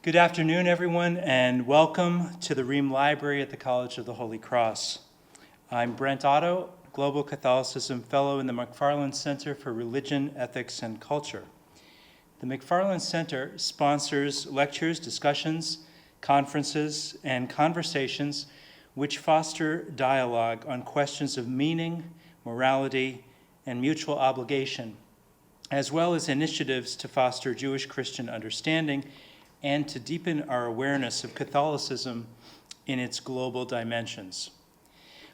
Good afternoon, everyone, and welcome to the Ream Library at the College of the Holy Cross. I'm Brent Otto, Global Catholicism Fellow in the McFarland Center for Religion, Ethics, and Culture. The McFarland Center sponsors lectures, discussions, conferences, and conversations which foster dialogue on questions of meaning, morality, and mutual obligation, as well as initiatives to foster Jewish-Christian understanding and to deepen our awareness of Catholicism in its global dimensions.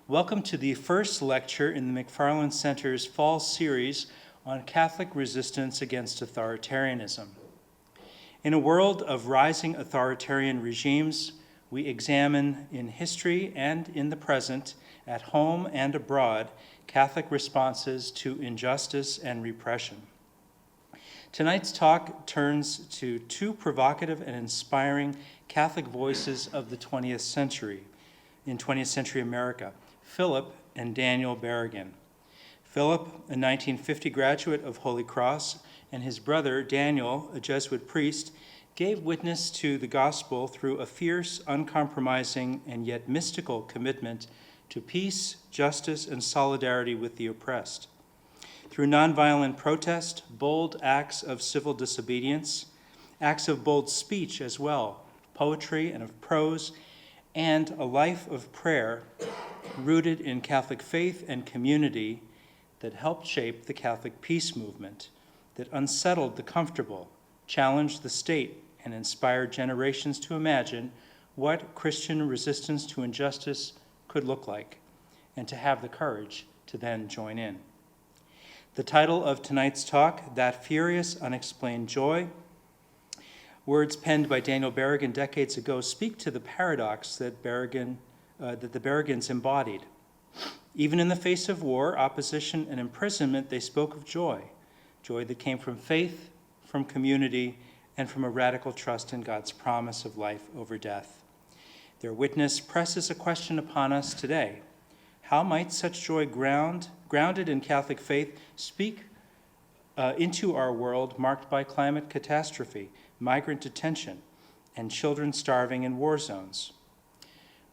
Welcome to the first lecture in the McFarland Center's fall series on Catholic resistance against authoritarianism. In a world of rising authoritarian regimes, we examine in history and in the present, at home and abroad, Catholic responses to injustice and repression. Tonight's talk turns to two provocative and inspiring Catholic voices of the 20th century, in 20th century America, Philip and Daniel Berrigan. Philip, a 1950 graduate of Holy Cross, and his brother, Daniel, a Jesuit priest, gave witness to the gospel through a fierce, uncompromising, and yet mystical commitment to peace, justice, and solidarity with the oppressed. Through nonviolent protest, bold acts of civil disobedience, acts of bold speech as well, poetry and of prose, and a life of prayer rooted in Catholic faith and community that helped shape the Catholic peace movement, that unsettled the comfortable, challenged the state, and inspired generations to imagine what Christian resistance to injustice could look like, and to have the courage to then join in. The title of tonight's talk, That Furious Unexplained Joy, words penned by Daniel Berrigan decades ago, speak to the paradox that the Berrigans embodied. Even in the face of war, opposition, and imprisonment, they spoke of joy that came from faith, from community, and from a radical trust in God's promise of life over death. Their witness presses a question upon us today. How might such joy grounded in Catholic faith speak into our world marked by climate catastrophe, migrant detention, and children starving in war zones?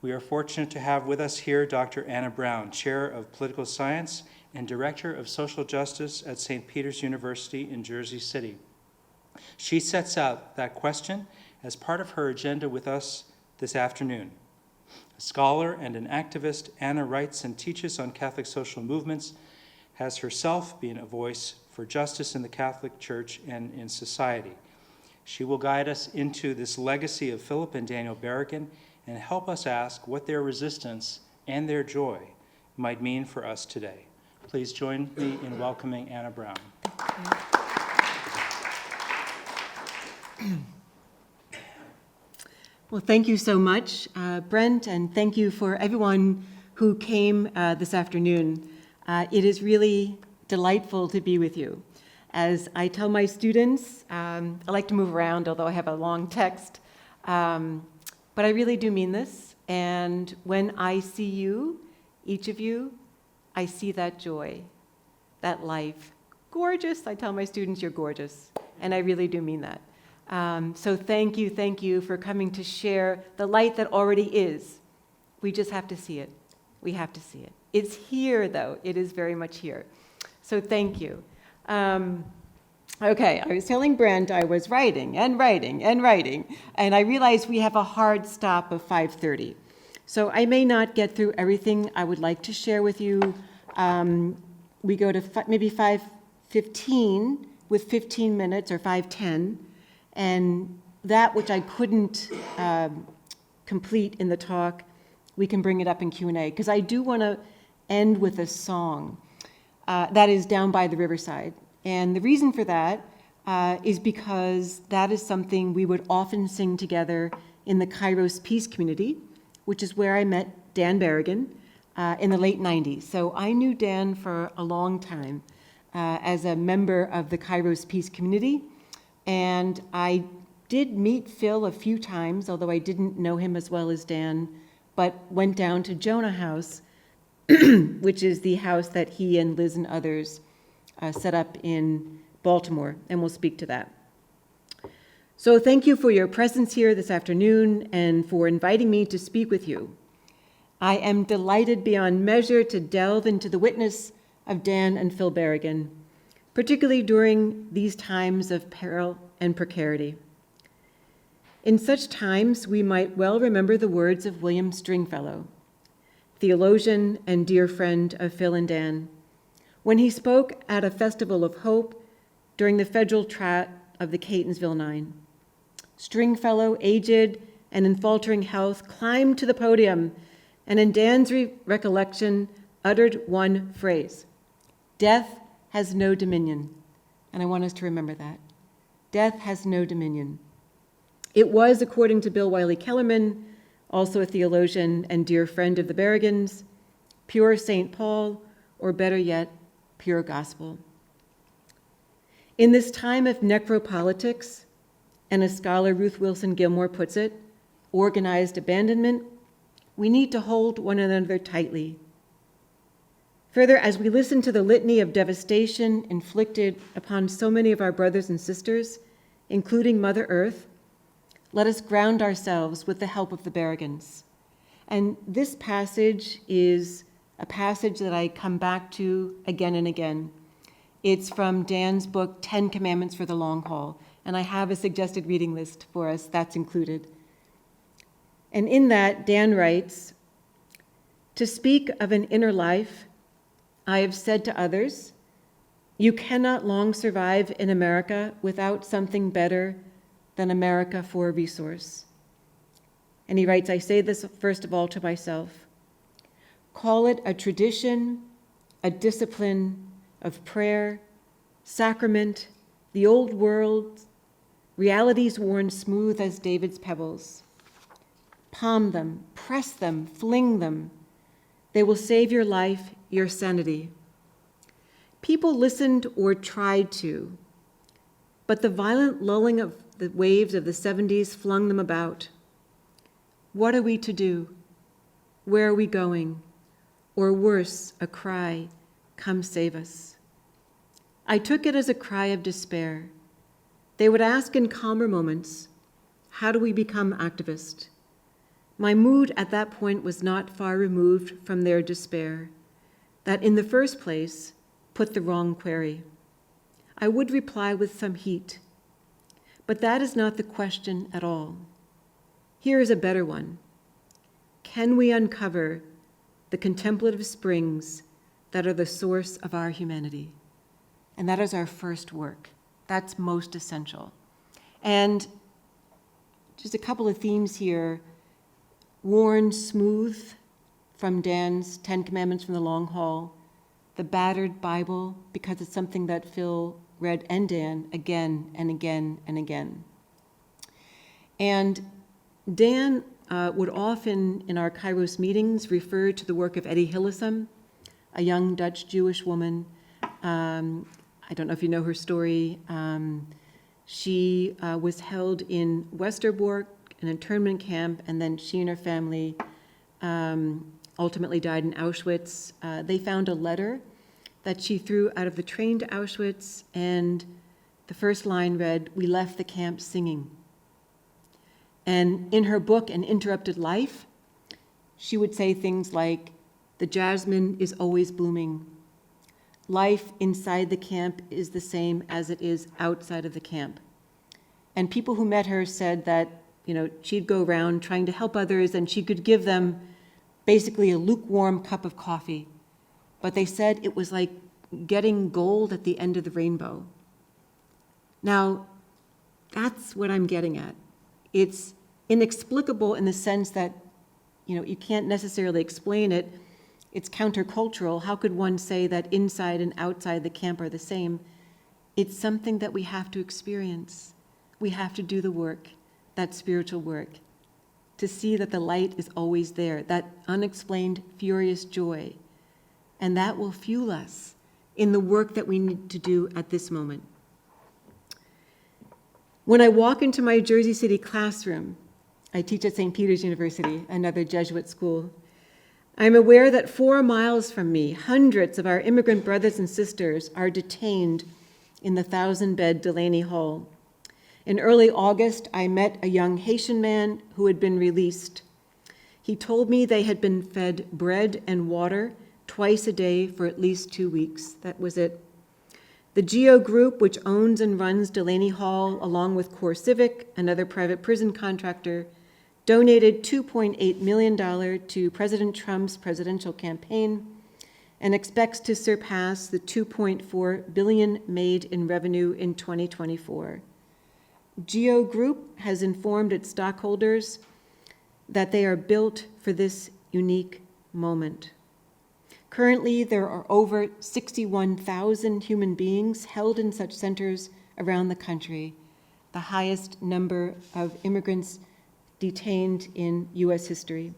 We are fortunate to have with us here Dr. Anna Brown, Chair of Political Science and Director of Social Justice at St. Peter's University in Jersey City. She sets out that question as part of her agenda with us this afternoon. A scholar and an activist, Anna writes and teaches on Catholic social movements, has herself been a voice for justice in the Catholic Church and in society. She will guide us into this legacy of Philip and Daniel Berrigan and help us ask what their resistance and their joy might mean for us today. Please join me in welcoming Anna Brown. Well, thank you so much, Brent, and thank you for everyone who came this afternoon. It is really delightful to be with you. As I tell my students, I like to move around, although I have a long text, but I really do mean this. And when I see you, each of you, I see that joy, that life. Gorgeous. I tell my students, you're gorgeous. And I really do mean that. So thank you for coming to share the light that already is. We just have to see it. We have to see it. It's here, though. It is very much here. So thank you. Okay, I was telling Brent I was writing, and I realized we have a hard stop of 5:30. So I may not get through everything I would like to share with you. We go to maybe 5:15 with 15 minutes, or 5:10. And that which I couldn't complete in the talk, we can bring it up in Q&A, because I do want to end with a song that is Down by the Riverside. And the reason for that is because that is something we would often sing together in the Kairos Peace Community, which is where I met Dan Berrigan in the late 90s. So I knew Dan for a long time as a member of the Kairos Peace Community. And I did meet Phil a few times, although I didn't know him as well as Dan, but went down to Jonah House, which is the house that he and Liz and others set up in Baltimore, and we'll speak to that. So thank you for your presence here this afternoon and for inviting me to speak with you. I am delighted beyond measure to delve into the witness of Dan and Phil Berrigan, particularly during these times of peril and precarity. In such times, we might well remember the words of William Stringfellow, theologian and dear friend of Phil and Dan, when he spoke at a festival of hope during the federal trial of the Catonsville Nine. Stringfellow, aged and in faltering health, climbed to the podium and in Dan's recollection uttered one phrase: "Death has no dominion." And I want us to remember that. Death has no dominion. It was, according to Bill Wiley Kellerman, also a theologian and dear friend of the Berrigans, pure St. Paul, or better yet, pure gospel. In this time of necropolitics, and as scholar Ruth Wilson Gilmore puts it, organized abandonment, we need to hold one another tightly. Further, as we listen to the litany of devastation inflicted upon so many of our brothers and sisters, including Mother Earth, let us ground ourselves with the help of the Berrigans. And this passage is a passage that I come back to again and again. It's from Dan's book, 10 Commandments for the Long Haul, and I have a suggested reading list for us that's included. And in that, Dan writes, "To speak of an inner life, I have said to others, you cannot long survive in America without something better than America for a resource." And he writes, "I say this first of all to myself. Call it a tradition, a discipline of prayer, sacrament, the old world, realities worn smooth as David's pebbles. Palm them, press them, fling them. They will save your life, your sanity." People listened or tried to, but the violent lulling of the waves of the 70s flung them about. What are we to do? Where are we going? Or worse, a cry, "Come save us." I took it as a cry of despair. They would ask in calmer moments, how do we become activists? My mood at that point was not far removed from their despair, that in the first place put the wrong query. I would reply with some heat, but that is not the question at all. Here is a better one. Can we uncover the contemplative springs that are the source of our humanity? And that is our first work. That's most essential. And just a couple of themes here. Worn smooth from Dan's 10 Commandments from the Long Haul, the battered Bible, because it's something that Phil read and Dan again and again and again. And Dan would often, in our Kairos meetings, refer to the work of Etty Hillesum, a young Dutch Jewish woman. I don't know if you know her story. She was held in Westerbork, an internment camp, and then she and her family ultimately died in Auschwitz. They found a letter that she threw out of the train to Auschwitz, and the first line read, "We left the camp singing." And in her book, An Interrupted Life, she would say things like, "The jasmine is always blooming. Life inside the camp is the same as it is outside of the camp." And people who met her said that, she'd go around trying to help others and she could give them basically a lukewarm cup of coffee. But they said it was like getting gold at the end of the rainbow. Now, that's what I'm getting at. It's inexplicable in the sense that, you can't necessarily explain it. It's countercultural. How could one say that inside and outside the camp are the same? It's something that we have to experience. We have to do the work, that spiritual work, to see that the light is always there, that unexplained, furious joy. And that will fuel us in the work that we need to do at this moment. When I walk into my Jersey City classroom, I teach at St. Peter's University, another Jesuit school, I'm aware that 4 miles from me, hundreds of our immigrant brothers and sisters are detained in the 1,000-bed Delaney Hall. In early August, I met a young Haitian man who had been released. He told me they had been fed bread and water twice a day for at least 2 weeks. That was it. The GEO Group, which owns and runs Delaney Hall, along with Core Civic, another private prison contractor, donated $2.8 million to President Trump's presidential campaign and expects to surpass the $2.4 billion made in revenue in 2024. GEO Group has informed its stockholders that they are built for this unique moment. Currently, there are over 61,000 human beings held in such centers around the country, the highest number of immigrants detained in U.S. history.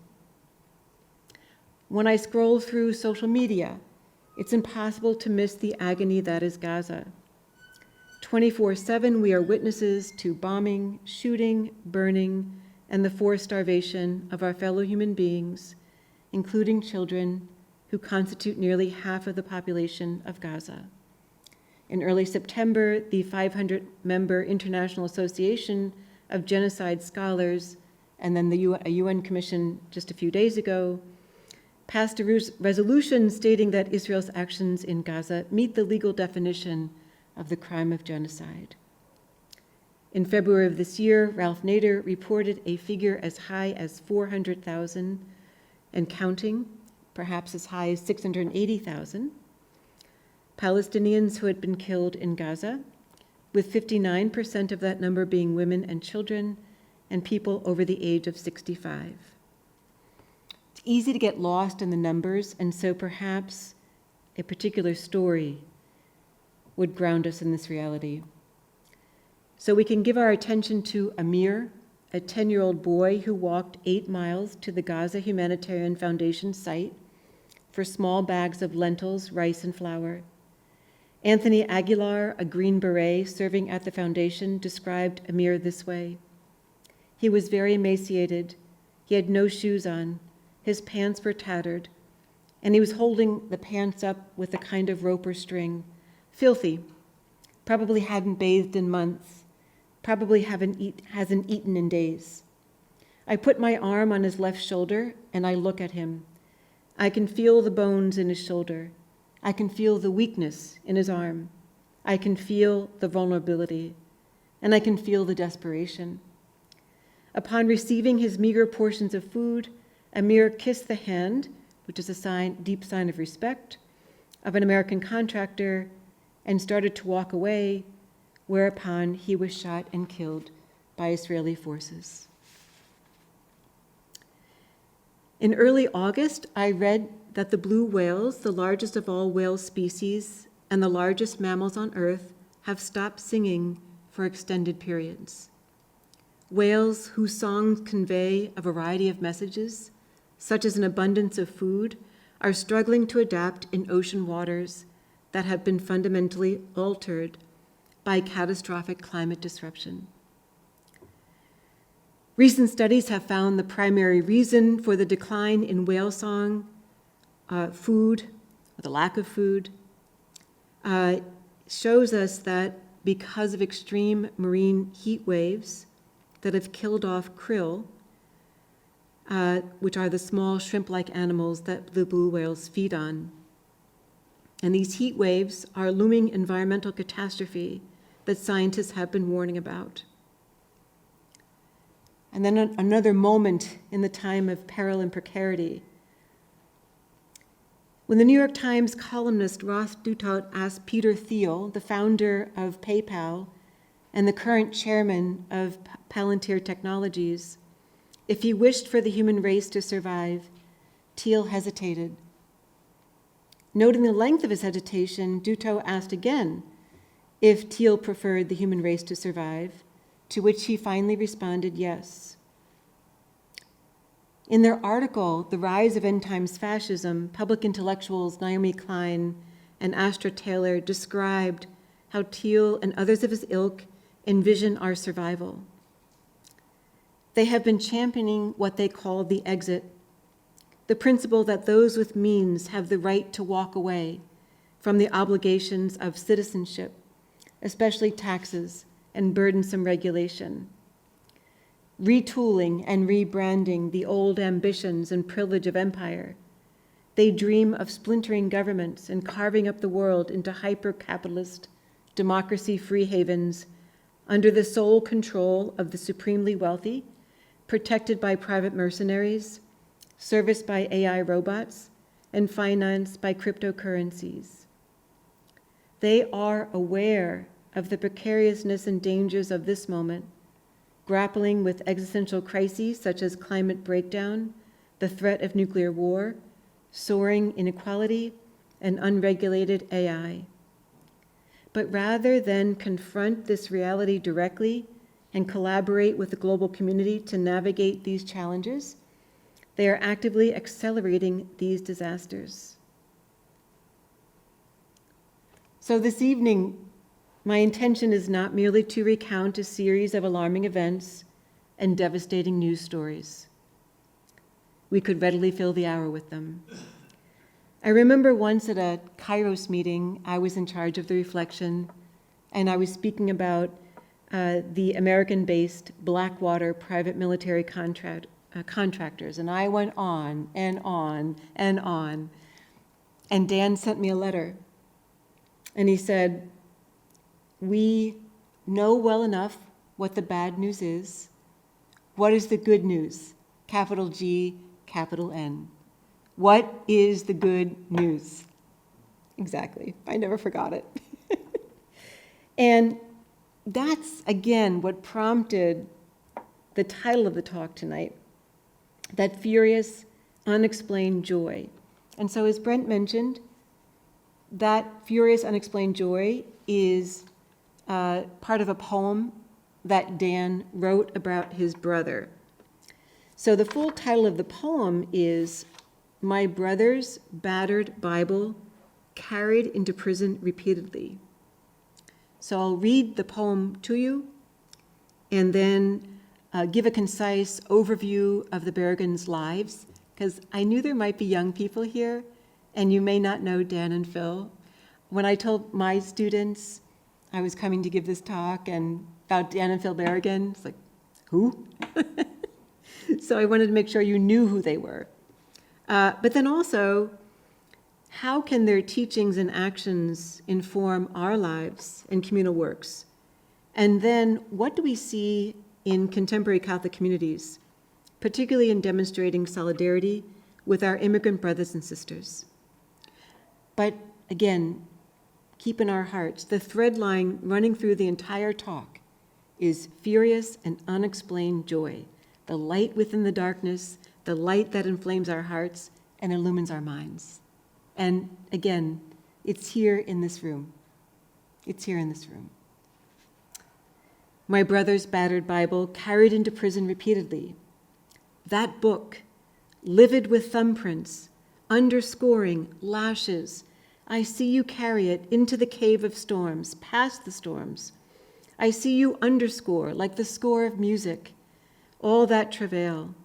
When I scroll through social media, it's impossible to miss the agony that is Gaza. 24/7, we are witnesses to bombing, shooting, burning, and the forced starvation of our fellow human beings, including children, who constitute nearly half of the population of Gaza. In early September, the 500-member International Association of Genocide Scholars, and then a UN commission just a few days ago, passed a resolution stating that Israel's actions in Gaza meet the legal definition of the crime of genocide. In February of this year, Ralph Nader reported a figure as high as 400,000 and counting, perhaps as high as 680,000, Palestinians who had been killed in Gaza, with 59% of that number being women and children and people over the age of 65. It's easy to get lost in the numbers, and so perhaps a particular story would ground us in this reality. So we can give our attention to Amir, a 10-year-old boy who walked 8 miles to the Gaza Humanitarian Foundation site for small bags of lentils, rice, and flour. Anthony Aguilar, a Green Beret serving at the foundation, described Amir this way. He was very emaciated. He had no shoes on. His pants were tattered, and he was holding the pants up with a kind of rope or string. Filthy, probably hadn't bathed in months, probably hasn't eaten in days. I put my arm on his left shoulder and I look at him. I can feel the bones in his shoulder. I can feel the weakness in his arm. I can feel the vulnerability, and I can feel the desperation. Upon receiving his meager portions of food, Amir kissed the hand, which is a deep sign of respect, of an American contractor, and started to walk away, whereupon he was shot and killed by Israeli forces. In early August, I read that the blue whales, the largest of all whale species and the largest mammals on Earth, have stopped singing for extended periods. Whales whose songs convey a variety of messages, such as an abundance of food, are struggling to adapt in ocean waters that have been fundamentally altered by catastrophic climate disruption. Recent studies have found the primary reason for the decline in whale song, food, or the lack of food, shows us that because of extreme marine heat waves that have killed off krill, which are the small shrimp-like animals that the blue whales feed on. And these heat waves are a looming environmental catastrophe that scientists have been warning about. And then another moment in the time of peril and precarity. When the New York Times columnist Ross Douthat asked Peter Thiel, the founder of PayPal and the current chairman of Palantir Technologies, if he wished for the human race to survive, Thiel hesitated. Noting the length of his hesitation, Douthat asked again if Thiel preferred the human race to survive, to which he finally responded yes. In their article, The Rise of End Times Fascism, public intellectuals Naomi Klein and Astra Taylor described how Thiel and others of his ilk envision our survival. They have been championing what they call the exit, the principle that those with means have the right to walk away from the obligations of citizenship, especially taxes and burdensome regulation, retooling and rebranding the old ambitions and privilege of empire. They dream of splintering governments and carving up the world into hyper-capitalist, democracy-free havens under the sole control of the supremely wealthy, protected by private mercenaries, serviced by AI robots, and financed by cryptocurrencies. They are aware of the precariousness and dangers of this moment, grappling with existential crises such as climate breakdown, the threat of nuclear war, soaring inequality, and unregulated AI. But rather than confront this reality directly and collaborate with the global community to navigate these challenges, they are actively accelerating these disasters. So this evening, my intention is not merely to recount a series of alarming events and devastating news stories. We could readily fill the hour with them. I remember once at a Kairos meeting, I was in charge of the reflection, and I was speaking about the American-based Blackwater private military contractors, and I went on and on and on. And Dan sent me a letter, and he said, "We know well enough what the bad news is. What is the good news? Capital G, capital N. What is the good news?" Exactly. I never forgot it. And that's, again, what prompted the title of the talk tonight, that furious, unexplained joy. And so as Brent mentioned, that furious, unexplained joy is part of a poem that Dan wrote about his brother. So the full title of the poem is "My Brother's Battered Bible Carried into Prison Repeatedly." So I'll read the poem to you and then give a concise overview of the Berrigan's lives, because I knew there might be young people here and you may not know Dan and Phil. When I told my students I was coming to give this talk and about Dan and Phil Berrigan, it's like, who? So I wanted to make sure you knew who they were. But then also, how can their teachings and actions inform our lives and communal works? And then what do we see in contemporary Catholic communities, particularly in demonstrating solidarity with our immigrant brothers and sisters? But again, keep in our hearts, the thread line running through the entire talk is furious and unexplained joy, the light within the darkness, the light that inflames our hearts and illumines our minds. And again, it's here in this room. It's here in this room. My brother's battered Bible carried into prison repeatedly. That book, livid with thumbprints, underscoring lashes, I see you carry it into the cave of storms, past the storms. I see you underscore like the score of music, all that travail,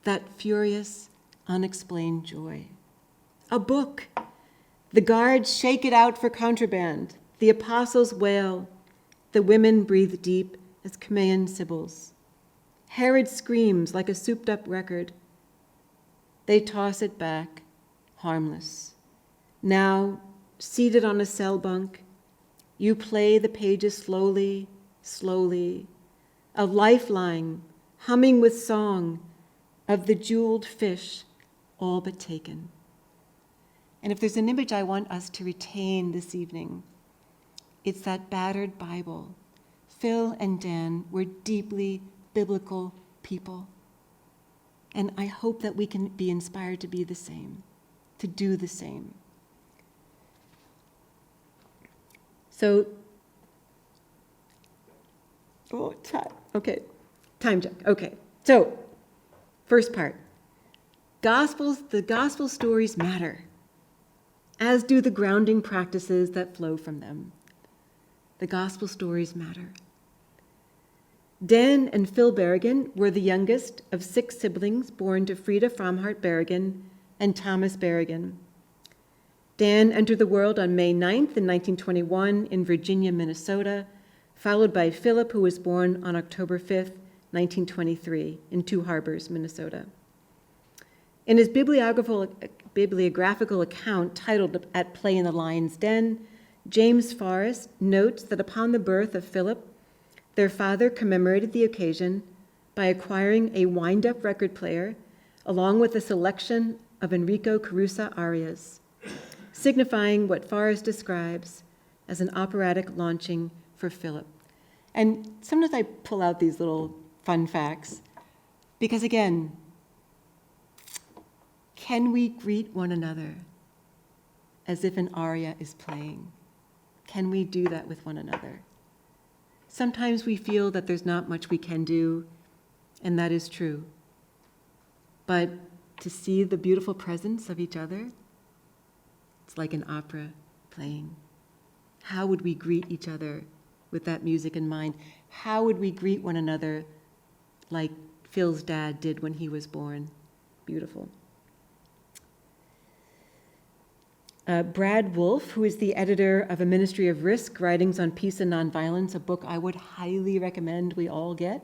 that furious, unexplained joy. A book. The guards shake it out for contraband. The apostles wail. The women breathe deep as Chimaean sibyls. Herod screams like a souped-up record. They toss it back, harmless. Now, seated on a cell bunk, you play the pages slowly, slowly, a lifeline humming with song of the jeweled fish all but taken. And if there's an image I want us to retain this evening, it's that battered Bible. Phil and Dan were deeply biblical people. And I hope that we can be inspired to be the same, to do the same. So, time check. Okay, so first part. The gospel stories matter, as do the grounding practices that flow from them. The gospel stories matter. Dan and Phil Berrigan were the youngest of 6 siblings born to Frida Fromhart Berrigan and Thomas Berrigan. Dan entered the world on May 9th in 1921 in Virginia, Minnesota, followed by Philip, who was born on October 5th, 1923, in Two Harbors, Minnesota. In his bibliographical account titled At Play in the Lion's Den, James Forrest notes that upon the birth of Philip, their father commemorated the occasion by acquiring a wind-up record player along with a selection of Enrico Caruso arias, signifying what Forrest describes as an operatic launching for Philip. And sometimes I pull out these little fun facts because, again, can we greet one another as if an aria is playing? Can we do that with one another? Sometimes we feel that there's not much we can do, and that is true. But to see the beautiful presence of each other, it's like an opera playing. How would we greet each other with that music in mind? How would we greet one another like Phil's dad did when he was born? Beautiful. Brad Wolf, who is the editor of A Ministry of Risk, Writings on Peace and Nonviolence, a book I would highly recommend we all get.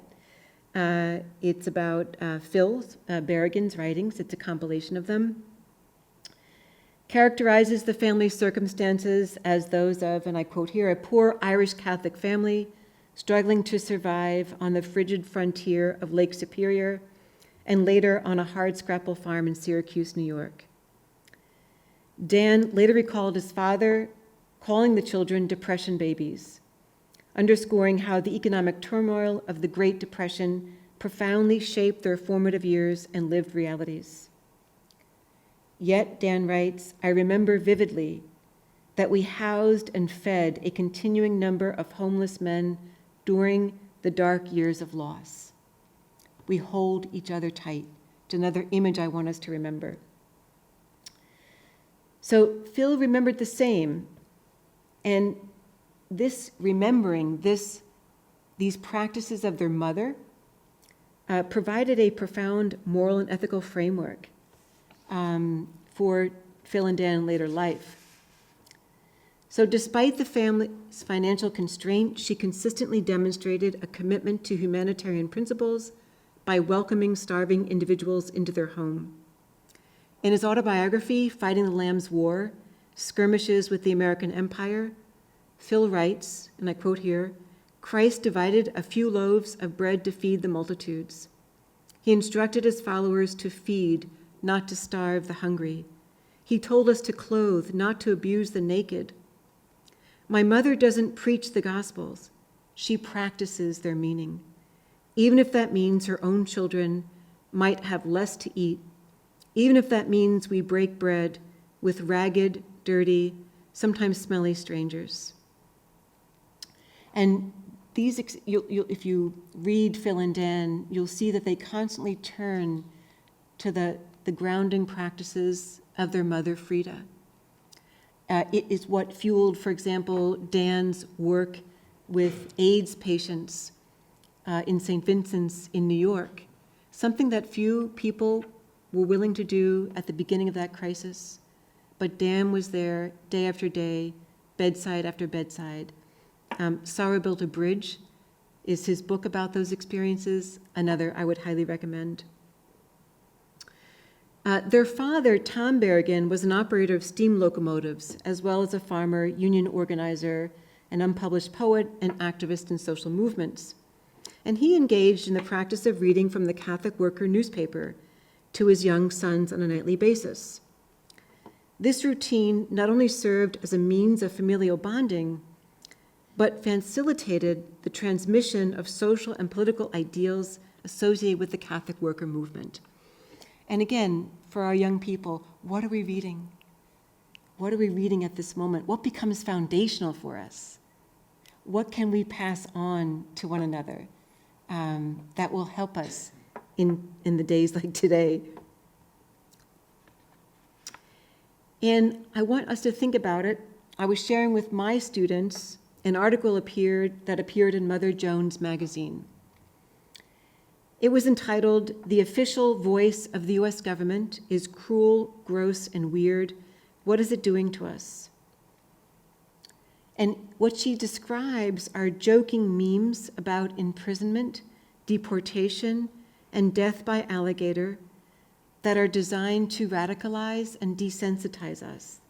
It's about Phil's, Berrigan's writings. It's a compilation of them. Characterizes the family's circumstances as those of, and I quote here, a poor Irish Catholic family struggling to survive on the frigid frontier of Lake Superior and later on a hardscrapple farm in Syracuse, New York. Dan later recalled his father calling the children depression babies, underscoring how the economic turmoil of the Great Depression profoundly shaped their formative years and lived realities. Yet, Dan writes, I remember vividly that we housed and fed a continuing number of homeless men during the dark years of loss. We hold each other tight. It's another image I want us to remember. So Phil remembered the same, and this remembering these practices of their mother provided a profound moral and ethical framework for Phil and Dan in later life. So despite the family's financial constraint, she consistently demonstrated a commitment to humanitarian principles by welcoming starving individuals into their home. In his autobiography, Fighting the Lamb's War, Skirmishes with the American Empire, Phil writes, and I quote here, Christ divided a few loaves of bread to feed the multitudes. He instructed his followers to feed, not to starve the hungry. He told us to clothe, not to abuse the naked. My mother doesn't preach the Gospels. She practices their meaning, even if that means her own children might have less to eat, even if that means we break bread with ragged, dirty, sometimes smelly strangers. And these, if you read Phil and Dan, you'll see that they constantly turn to the grounding practices of their mother, Frida. It is what fueled, for example, Dan's work with AIDS patients in St. Vincent's in New York, something that few people were willing to do at the beginning of that crisis. But Dan was there day after day, bedside after bedside. Sorrow Built a Bridge is his book about those experiences, another I would highly recommend. Their father, Tom Berrigan, was an operator of steam locomotives, as well as a farmer, union organizer, an unpublished poet, and activist in social movements. And he engaged in the practice of reading from the Catholic Worker newspaper to his young sons on a nightly basis. This routine not only served as a means of familial bonding, but facilitated the transmission of social and political ideals associated with the Catholic worker movement. And again, for our young people, what are we reading? What are we reading at this moment? What becomes foundational for us? What can we pass on to one another that will help us in the days like today? And I want us to think about it. I was sharing with my students an article that appeared in Mother Jones magazine. It was entitled, "The Official Voice of the U.S. Government is Cruel, Gross, and Weird. What is it doing to us?" And what she describes are joking memes about imprisonment, deportation, and death by alligator that are designed to radicalize and desensitize us.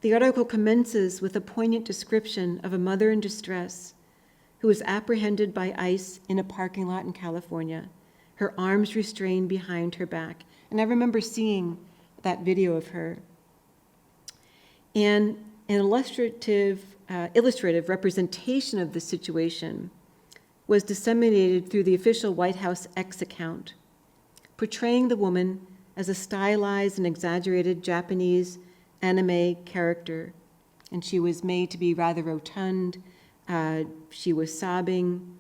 The article commences with a poignant description of a mother in distress who was apprehended by ICE in a parking lot in California, her arms restrained behind her back. And I remember seeing that video of her. And an illustrative representation of the situation was disseminated through the official White House X account, portraying the woman as a stylized and exaggerated Japanese anime character. And she was made to be rather rotund. She was sobbing.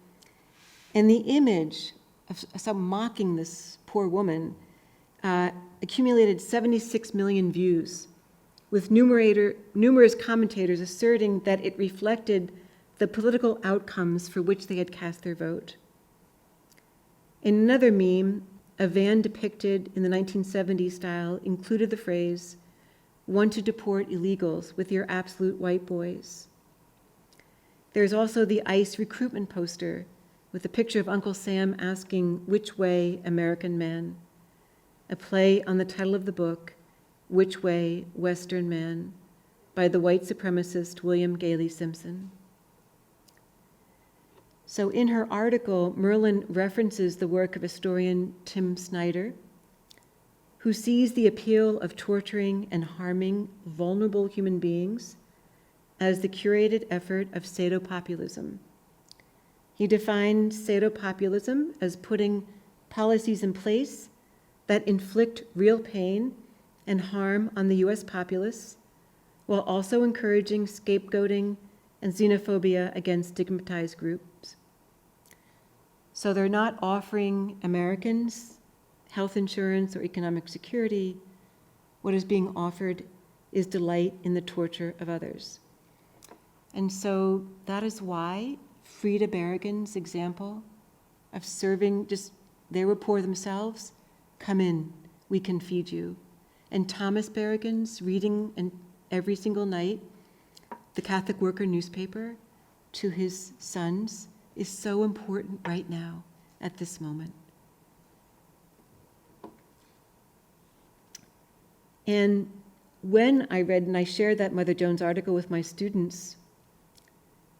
And the image of some mocking this poor woman accumulated 76 million views, with numerous commentators asserting that it reflected the political outcomes for which they had cast their vote. In another meme, a van depicted in the 1970s style included the phrase, "Want to deport illegals with your absolute white boys." There's also the ICE recruitment poster with a picture of Uncle Sam asking, "Which way, American man?" A play on the title of the book, "Which Way, Western Man," by the white supremacist William Gailey Simpson. So in her article, Merlin references the work of historian Tim Snyder, who sees the appeal of torturing and harming vulnerable human beings as the curated effort of pseudo-populism. He defined pseudo-populism as putting policies in place that inflict real pain and harm on the U.S. populace, while also encouraging scapegoating and xenophobia against stigmatized groups. So they're not offering Americans health insurance or economic security. What is being offered is delight in the torture of others. And so that is why Frida Berrigan's example of serving, they were poor themselves, come in, we can feed you. And Thomas Berrigan's reading every single night the Catholic Worker newspaper to his sons is so important right now at this moment. And when I read and I shared that Mother Jones article with my students,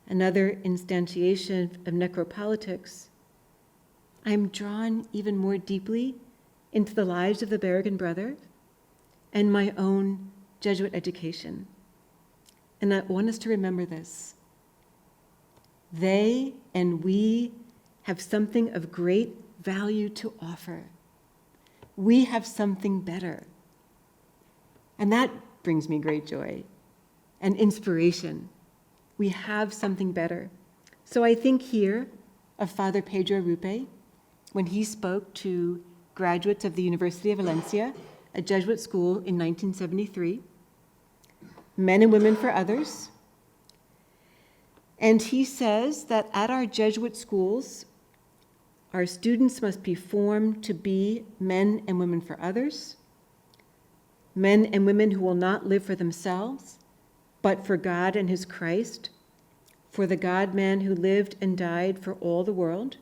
another instantiation of necropolitics, I'm drawn even more deeply into the lives of the Berrigan brothers and my own Jesuit education. And I want us to remember this. They and we have something of great value to offer. We have something better. And that brings me great joy and inspiration. We have something better. So I think here of Father Pedro Rupe when he spoke to graduates of the University of Valencia, a Jesuit school in 1973, Men and Women for Others. And he says that at our Jesuit schools, our students must be formed to be men and women for others, men and women who will not live for themselves, but for God and his Christ, for the God-man who lived and died for all the world,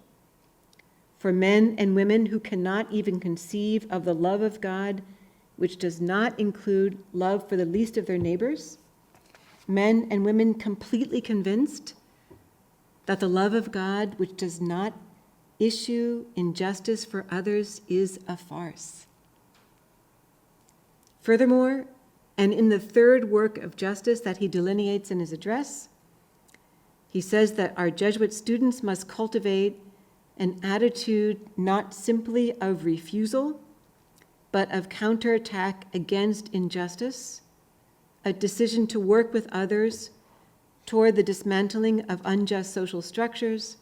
for men and women who cannot even conceive of the love of God, which does not include love for the least of their neighbors, men and women completely convinced that the love of God, which does not issue injustice for others, is a farce. Furthermore, and in the third work of justice that he delineates in his address, he says that our Jesuit students must cultivate an attitude not simply of refusal, but of counterattack against injustice, a decision to work with others toward the dismantling of unjust social structures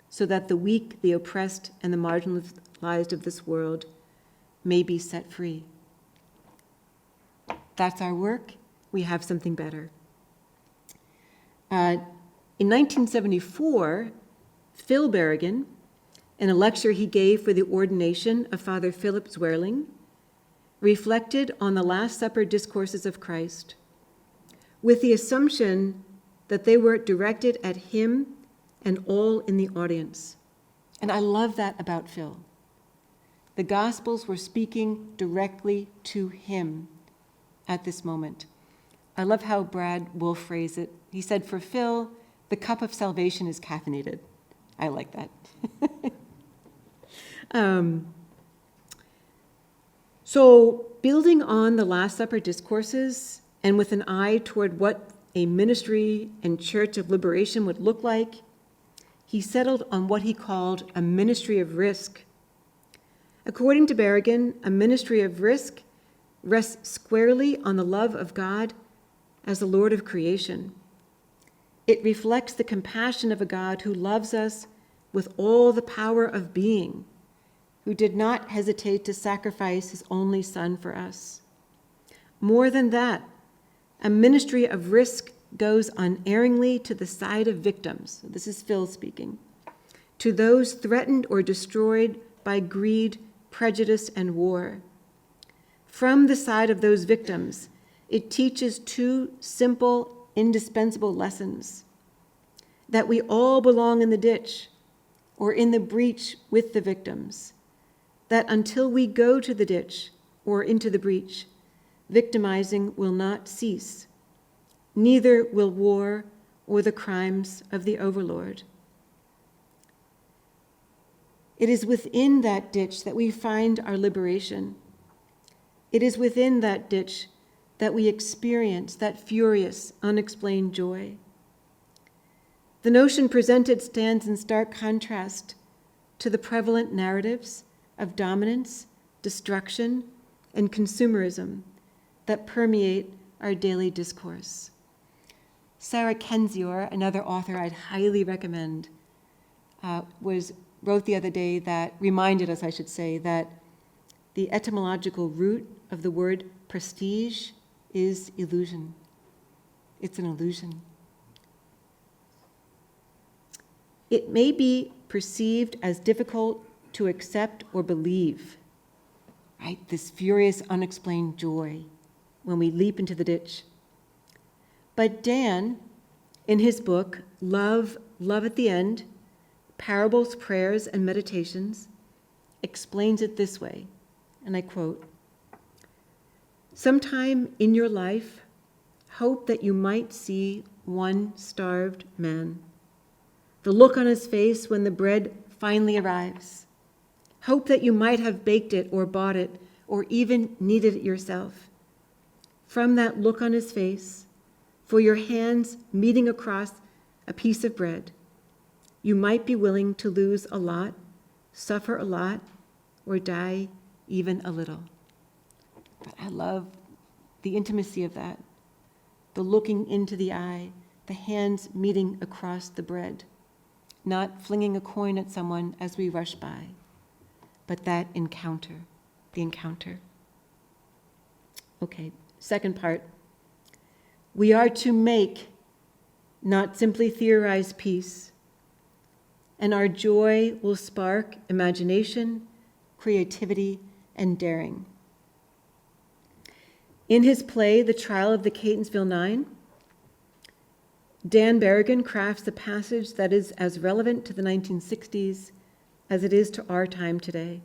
so that the weak, the oppressed, and the marginalized of this world may be set free. That's our work. We have something better. In 1974, Phil Berrigan, in a lecture he gave for the ordination of Father Philip Zwerling, reflected on the Last Supper discourses of Christ, with the assumption that they were directed at him and all in the audience. And I love that about Phil. The Gospels were speaking directly to him at this moment. I love how Brad Wolf phrased it. He said, for Phil, the cup of salvation is caffeinated. I like that. So building on the Last Supper discourses and with an eye toward what a ministry and church of liberation would look like, he settled on what he called a ministry of risk. According to Berrigan, a ministry of risk rests squarely on the love of God as the Lord of creation. It reflects the compassion of a God who loves us with all the power of being, who did not hesitate to sacrifice his only Son for us. More than that, a ministry of risk goes unerringly to the side of victims. This is Phil speaking. To those threatened or destroyed by greed, prejudice, and war. From the side of those victims, it teaches two simple, indispensable lessons: that we all belong in the ditch or in the breach with the victims, that until we go to the ditch or into the breach, victimizing will not cease, neither will war or the crimes of the overlord. It is within that ditch that we find our liberation. It is within that ditch that we experience that furious, unexplained joy. The notion presented stands in stark contrast to the prevalent narratives of dominance, destruction, and consumerism that permeate our daily discourse. Sarah Kendzior, another author I'd highly recommend, wrote the other day that, reminded us, I should say, that the etymological root of the word prestige is illusion. It's an illusion. It may be perceived as difficult to accept or believe, right? This furious, unexplained joy when we leap into the ditch. But Dan, in his book, Love at the End, Parables, Prayers, and Meditations, explains it this way, and I quote, "Sometime in your life, hope that you might see one starved man, the look on his face when the bread finally arrives. Hope that you might have baked it or bought it or even kneaded it yourself. From that look on his face, for your hands meeting across a piece of bread, you might be willing to lose a lot, suffer a lot, or die even a little." But I love the intimacy of that, the looking into the eye, the hands meeting across the bread, not flinging a coin at someone as we rush by, but that encounter, the encounter. Okay, second part. We are to make, not simply theorize peace, and our joy will spark imagination, creativity, and daring. In his play, The Trial of the Catonsville Nine, Dan Berrigan crafts a passage that is as relevant to the 1960s as it is to our time today.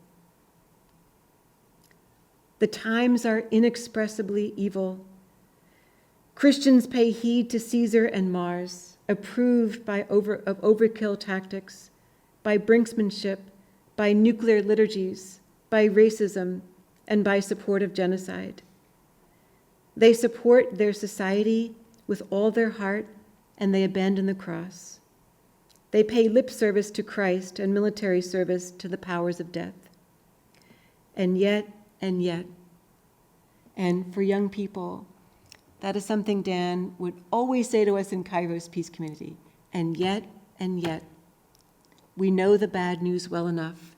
The times are inexpressibly evil. Christians pay heed to Caesar and Mars, approved of overkill tactics, by brinksmanship, by nuclear liturgies, by racism, and by support of genocide. They support their society with all their heart, and they abandon the cross. They pay lip service to Christ and military service to the powers of death. And yet, and for young people, that is something Dan would always say to us in Kairos Peace Community. And yet, we know the bad news well enough.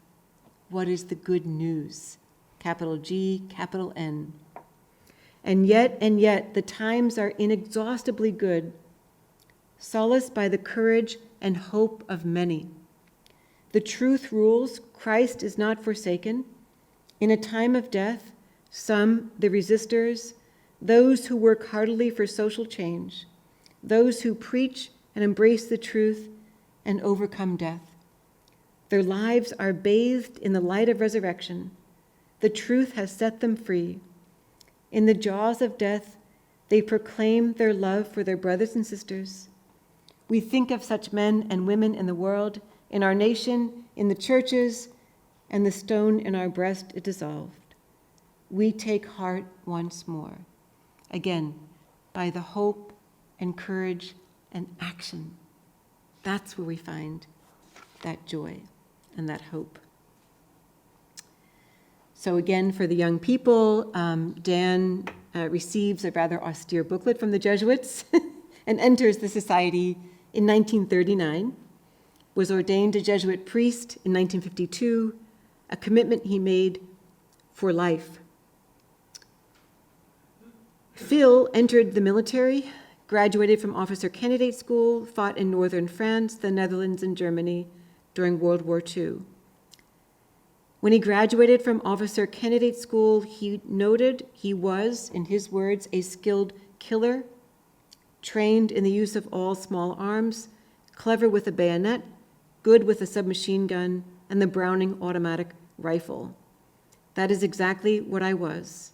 What is the good news? Capital G, capital N. And yet, the times are inexhaustibly good, solaced by the courage and hope of many. The truth rules, Christ is not forsaken. In a time of death, some, the resistors, those who work heartily for social change, those who preach and embrace the truth and overcome death. Their lives are bathed in the light of resurrection. The truth has set them free. In the jaws of death, they proclaim their love for their brothers and sisters. We think of such men and women in the world, in our nation, in the churches, and the stone in our breast is dissolved. We take heart once more, again, by the hope and courage and action. That's where we find that joy and that hope. So again, for the young people, Dan receives a rather austere booklet from the Jesuits and enters the society in 1939, was ordained a Jesuit priest in 1952, a commitment he made for life. Phil entered the military, graduated from Officer Candidate School, fought in northern France, the Netherlands, and Germany during World War II. When he graduated from Officer Candidate School, he noted he was, in his words, a skilled killer, trained in the use of all small arms, clever with a bayonet, good with a submachine gun, and the Browning automatic rifle. That is exactly what I was,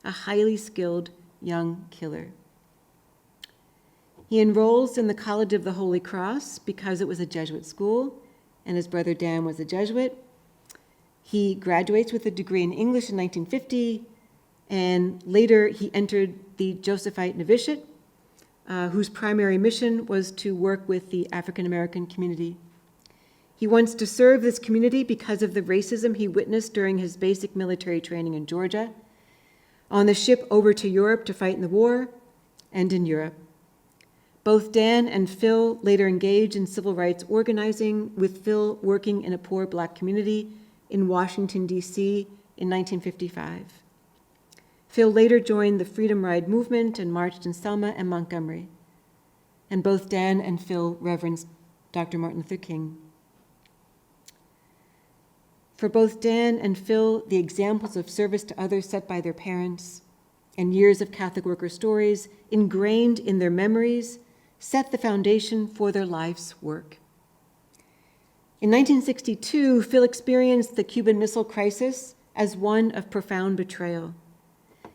a highly skilled young killer. He enrolls in the College of the Holy Cross because it was a Jesuit school, and his brother Dan was a Jesuit. He graduates with a degree in English in 1950, and later he entered the Josephite Novitiate, whose primary mission was to work with the African American community. He wants to serve this community because of the racism he witnessed during his basic military training in Georgia, on the ship over to Europe to fight in the war, and in Europe. Both Dan and Phil later engaged in civil rights organizing, with Phil working in a poor Black community in Washington, D.C. in 1955. Phil later joined the Freedom Ride movement and marched in Selma and Montgomery. And both Dan and Phil reverenced Dr. Martin Luther King. For both Dan and Phil, the examples of service to others set by their parents and years of Catholic worker stories ingrained in their memories set the foundation for their life's work. In 1962, Phil experienced the Cuban Missile Crisis as one of profound betrayal.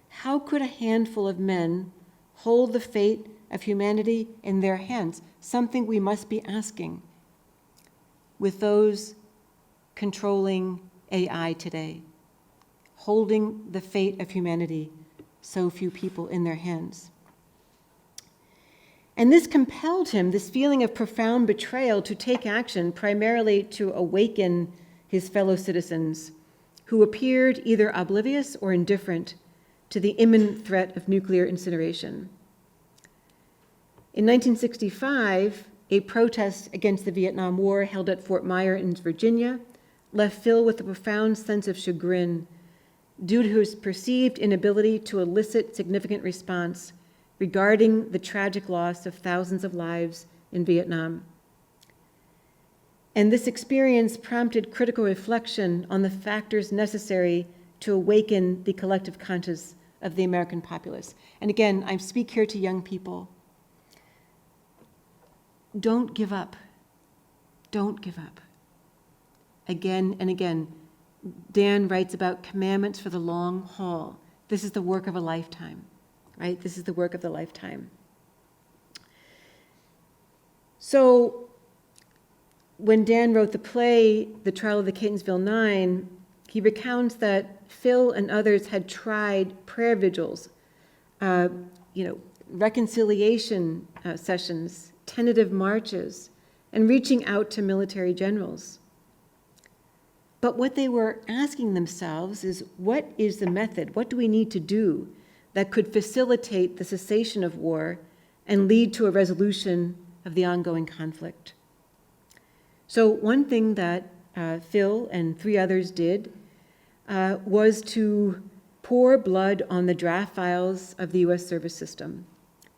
How could a handful of men hold the fate of humanity in their hands? Something we must be asking with those controlling AI today, holding the fate of humanity, so few people in their hands. And this compelled him, this feeling of profound betrayal, to take action, primarily to awaken his fellow citizens who appeared either oblivious or indifferent to the imminent threat of nuclear incineration. In 1965, a protest against the Vietnam War held at Fort Myer in Virginia left Phil with a profound sense of chagrin due to his perceived inability to elicit significant response regarding the tragic loss of thousands of lives in Vietnam. And this experience prompted critical reflection on the factors necessary to awaken the collective conscience of the American populace. And again, I speak here to young people. Don't give up. Don't give up. Again and again, Dan writes about commandments for the long haul. This is the work of a lifetime, right? This is the work of the lifetime. So when Dan wrote the play, The Trial of the Catonsville Nine, he recounts that Phil and others had tried prayer vigils, reconciliation sessions, tentative marches, and reaching out to military generals. But what they were asking themselves is, what is the method? What do we need to do that could facilitate the cessation of war and lead to a resolution of the ongoing conflict? So one thing that Phil and three others did was to pour blood on the draft files of the U.S. service system.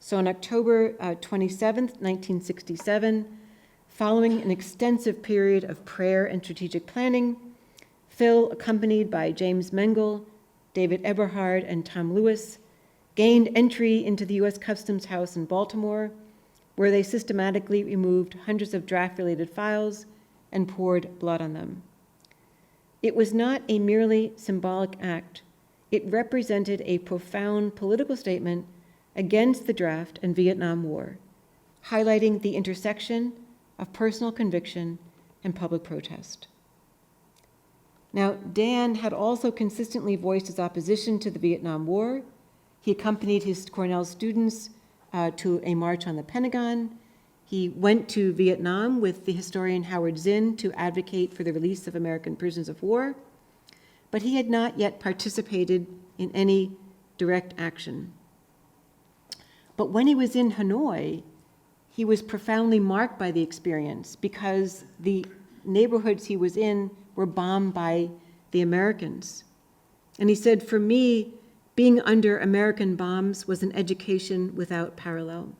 So on October 27th, 1967, following an extensive period of prayer and strategic planning, Phil, accompanied by James Mengel, David Eberhard, and Tom Lewis, gained entry into the U.S. Customs House in Baltimore, where they systematically removed hundreds of draft-related files and poured blood on them. It was not a merely symbolic act. It represented a profound political statement against the draft and Vietnam War, highlighting the intersection of personal conviction and public protest. Now, Dan had also consistently voiced his opposition to the Vietnam War. He accompanied his Cornell students to a march on the Pentagon. He went to Vietnam with the historian Howard Zinn to advocate for the release of American prisoners of war, but he had not yet participated in any direct action. But when he was in Hanoi, he was profoundly marked by the experience because the neighborhoods he was in were bombed by the Americans. And he said, "For me, being under American bombs was an education without parallel."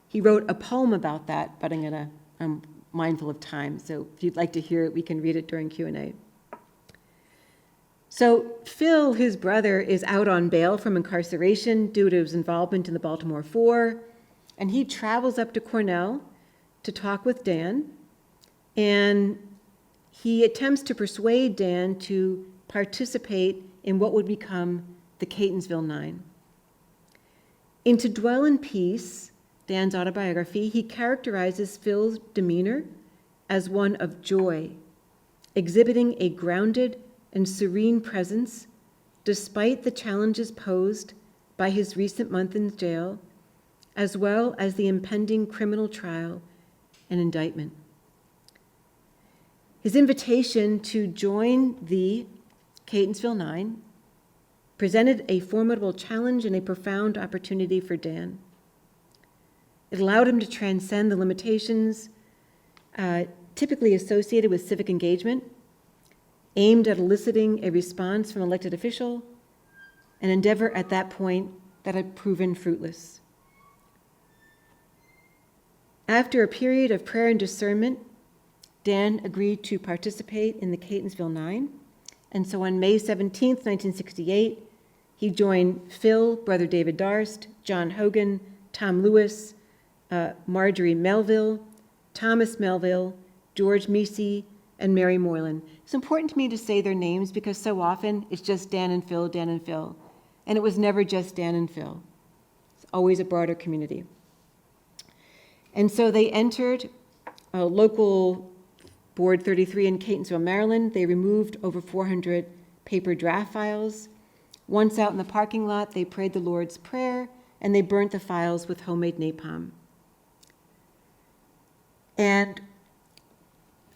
He wrote a poem about that, but I'm mindful of time, so if you'd like to hear it, we can read it during Q&A. So Phil, his brother, is out on bail from incarceration due to his involvement in the Baltimore Four, and he travels up to Cornell to talk with Dan, and he attempts to persuade Dan to participate in what would become the Catonsville Nine. In To Dwell in Peace, Dan's autobiography, he characterizes Phil's demeanor as one of joy, exhibiting a grounded and serene presence despite the challenges posed by his recent month in jail, as well as the impending criminal trial and indictment. His invitation to join the Catonsville Nine presented a formidable challenge and a profound opportunity for Dan. It allowed him to transcend the limitations typically associated with civic engagement, aimed at eliciting a response from an elected official, an endeavor at that point that had proven fruitless. After a period of prayer and discernment, Dan agreed to participate in the Catonsville Nine, and so on May 17, 1968, he joined Phil, Brother David Darst, John Hogan, Tom Lewis, Marjorie Melville, Thomas Melville, George Meese, and Mary Moylan. It's important to me to say their names because so often it's just Dan and Phil, Dan and Phil. And it was never just Dan and Phil. It's always a broader community. And so they entered local Board 33 in Catonsville, Maryland. They removed over 400 paper draft files. Once out in the parking lot, they prayed the Lord's Prayer, and they burnt the files with homemade napalm. And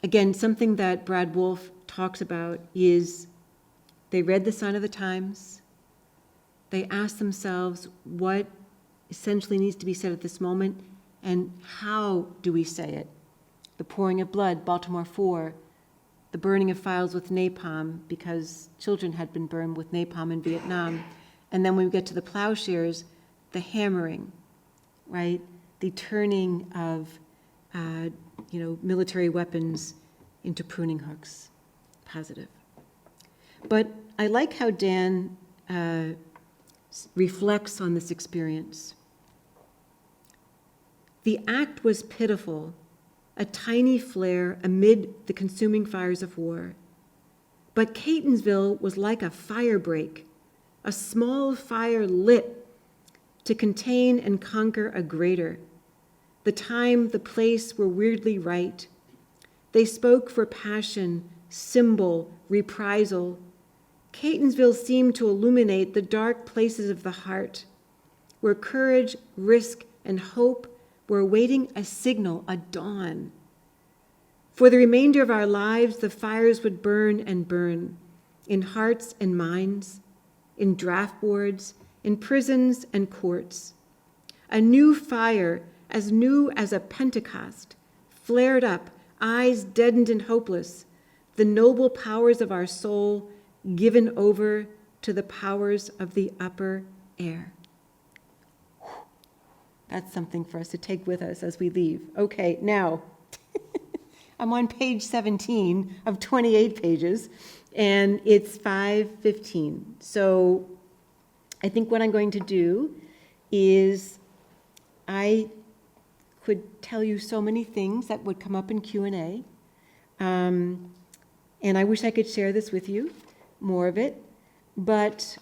again, something that Brad Wolf talks about is they read the sign of the times. They asked themselves what essentially needs to be said at this moment and how do we say it? The pouring of blood, Baltimore 4, the burning of files with napalm because children had been burned with napalm in Vietnam. And then when we get to the plowshares, the hammering, right? The turning of military weapons into pruning hooks. Positive. But I like how Dan reflects on this experience. The act was pitiful, a tiny flare amid the consuming fires of war. But Catonsville was like a fire break, a small fire lit to contain and conquer a greater. The time, the place were weirdly right. They spoke for passion, symbol, reprisal. Catonsville seemed to illuminate the dark places of the heart, where courage, risk, and hope were awaiting a signal, a dawn. For the remainder of our lives, the fires would burn and burn, in hearts and minds, in draft boards, in prisons and courts. A new fire, as new as a Pentecost, flared up, eyes deadened and hopeless, the noble powers of our soul given over to the powers of the upper air. That's something for us to take with us as we leave. Okay, now, I'm on page 17 of 28 pages, and it's 5:15. So I think what I'm going to do is I could tell you so many things that would come up in Q&A. And I wish I could share this with you, more of it. But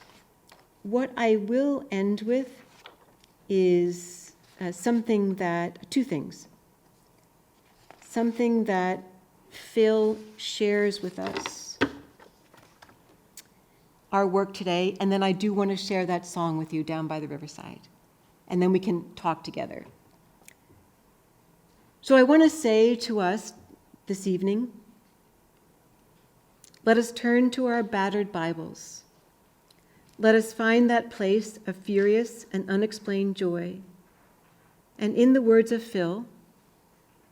what I will end with is two things. Something that Phil shares with us, our work today, and then I do want to share that song with you, Down by the Riverside. And then we can talk together. So I want to say to us this evening, let us turn to our battered Bibles. Let us find that place of furious and unexplained joy. And in the words of Phil,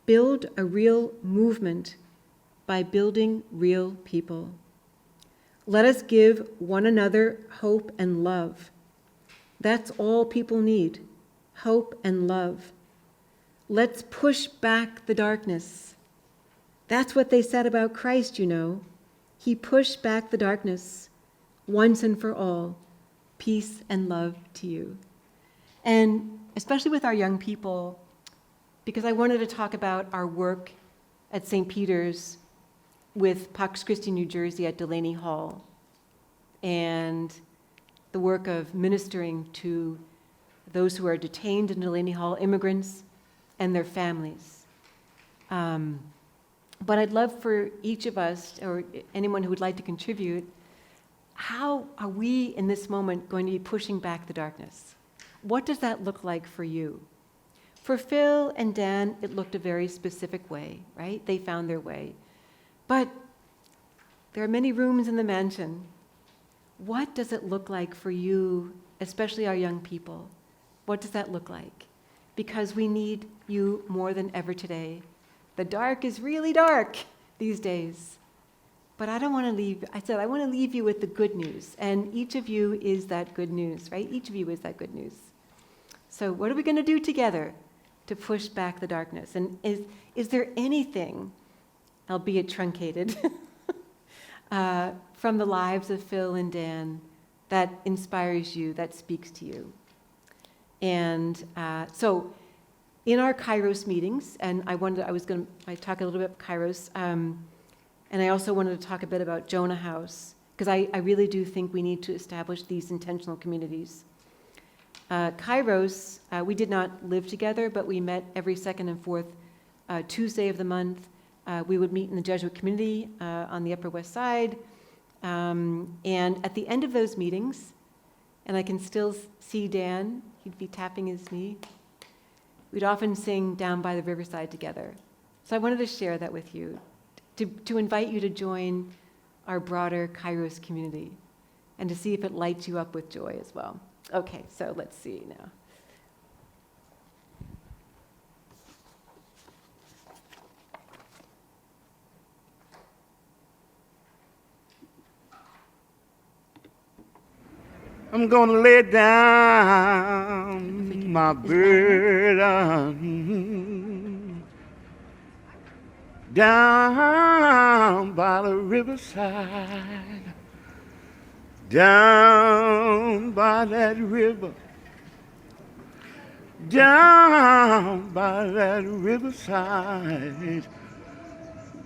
build a real movement by building real people. Let us give one another hope and love. That's all people need, hope and love. Let's push back the darkness. That's what they said about Christ, you know. He pushed back the darkness once and for all. Peace and love to you. And especially with our young people, because I wanted to talk about our work at St. Peter's with Pax Christi, New Jersey at Delaney Hall, and the work of ministering to those who are detained in Delaney Hall, immigrants, and their families. But I'd love for each of us, or anyone who would like to contribute, how are we in this moment going to be pushing back the darkness? What does that look like for you? For Phil and Dan, it looked a very specific way, right? They found their way. But there are many rooms in the mansion. What does it look like for you, especially our young people? What does that look like? Because we need you more than ever today. The dark is really dark these days. But I don't want to leave, I want to leave you with the good news. And each of you is that good news, right? Each of you is that good news. So what are we going to do together to push back the darkness? And is there anything, albeit truncated, from the lives of Phil and Dan that inspires you, that speaks to you? And so in our Kairos meetings, and I talk a little bit about Kairos, and I also wanted to talk a bit about Jonah House, because I really do think we need to establish these intentional communities. Kairos, we did not live together, but we met every second and fourth Tuesday of the month. We would meet in the Jesuit community on the Upper West Side. And at the end of those meetings, and I can still see Dan, he'd be tapping his knee, we'd often sing Down by the Riverside together. So I wanted to share that with you, to invite you to join our broader Kairos community and to see if it lights you up with joy as well. Okay, so let's see now. I'm gonna lay down my burden down by the riverside, down by that river, down by that riverside.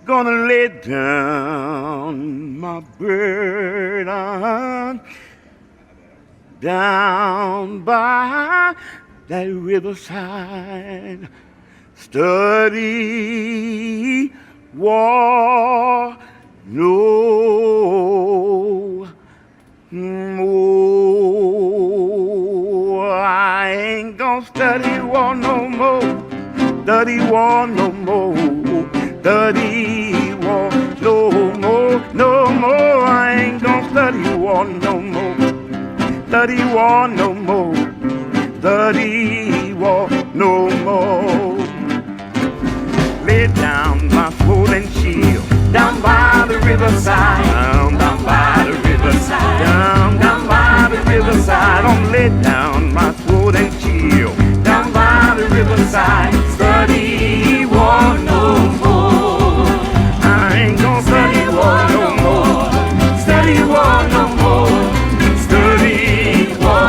Gonna lay down my burden down by that riverside. Study war no more. I ain't gonna study war no more. Study war no more. Study war no more. No more. I ain't gonna study war no more. Study war no more. Study war no more. Lay down my sword and shield down by the riverside. Down by the riverside. Down by the riverside. I'm lay down my sword and shield down by the riverside. Study war no more. I ain't gonna study war no more. Study war no more. Study war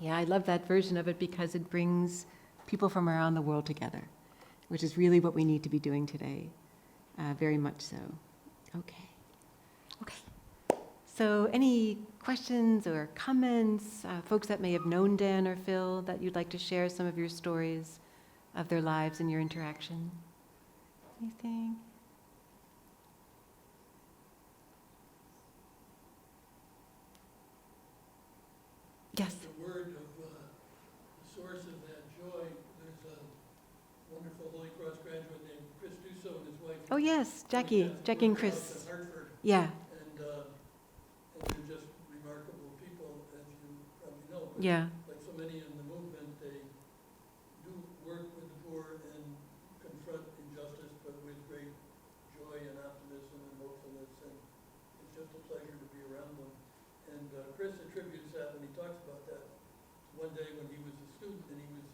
Yeah, I love that version of it because it brings people from around the world together, which is really what we need to be doing today. Very much so. Okay. Okay. So any questions or comments, folks that may have known Dan or Phil, that you'd like to share some of your stories of their lives and your interaction? Anything? Yes. The word of the source of that joy. There's a wonderful Holy Cross graduate named Chris Dusso and his wife. Oh yes, Jackie and Chris. In Hartford, Yeah, and they're just remarkable people, as you probably know. But yeah, like so many in the movement, they do work with the poor and confront injustice, but with great joy and optimism and hopefulness. And it's just a pleasure to be around them. And Chris attributes that when he talks about that. One day when he was a student and he was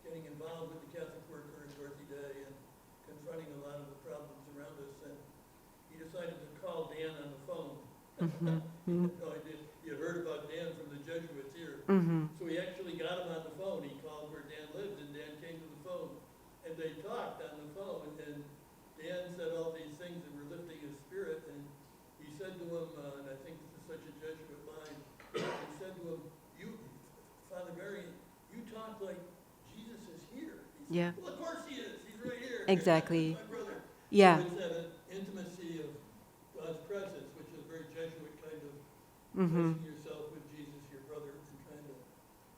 getting involved with the Catholic worker in Dorothy Day and confronting a lot of the problems around us, and he decided to call Dan on the phone. He had no idea. He had heard about Dan from the Jesuits here. So he actually got him on the phone. He called where Dan lived, and Dan came to the phone. And they talked on the phone, and Dan said all these things that were lifting his spirit, and he said to him, and I think this is such a Jesuit line, he said to him, Father Berrigan, you talk like Jesus is here. He said, yeah, well, of course he is. He's right here. exactly. My brother. Yeah. So it's that intimacy of God's presence, which is very Jesuit kind of placing yourself with Jesus, your brother, and trying to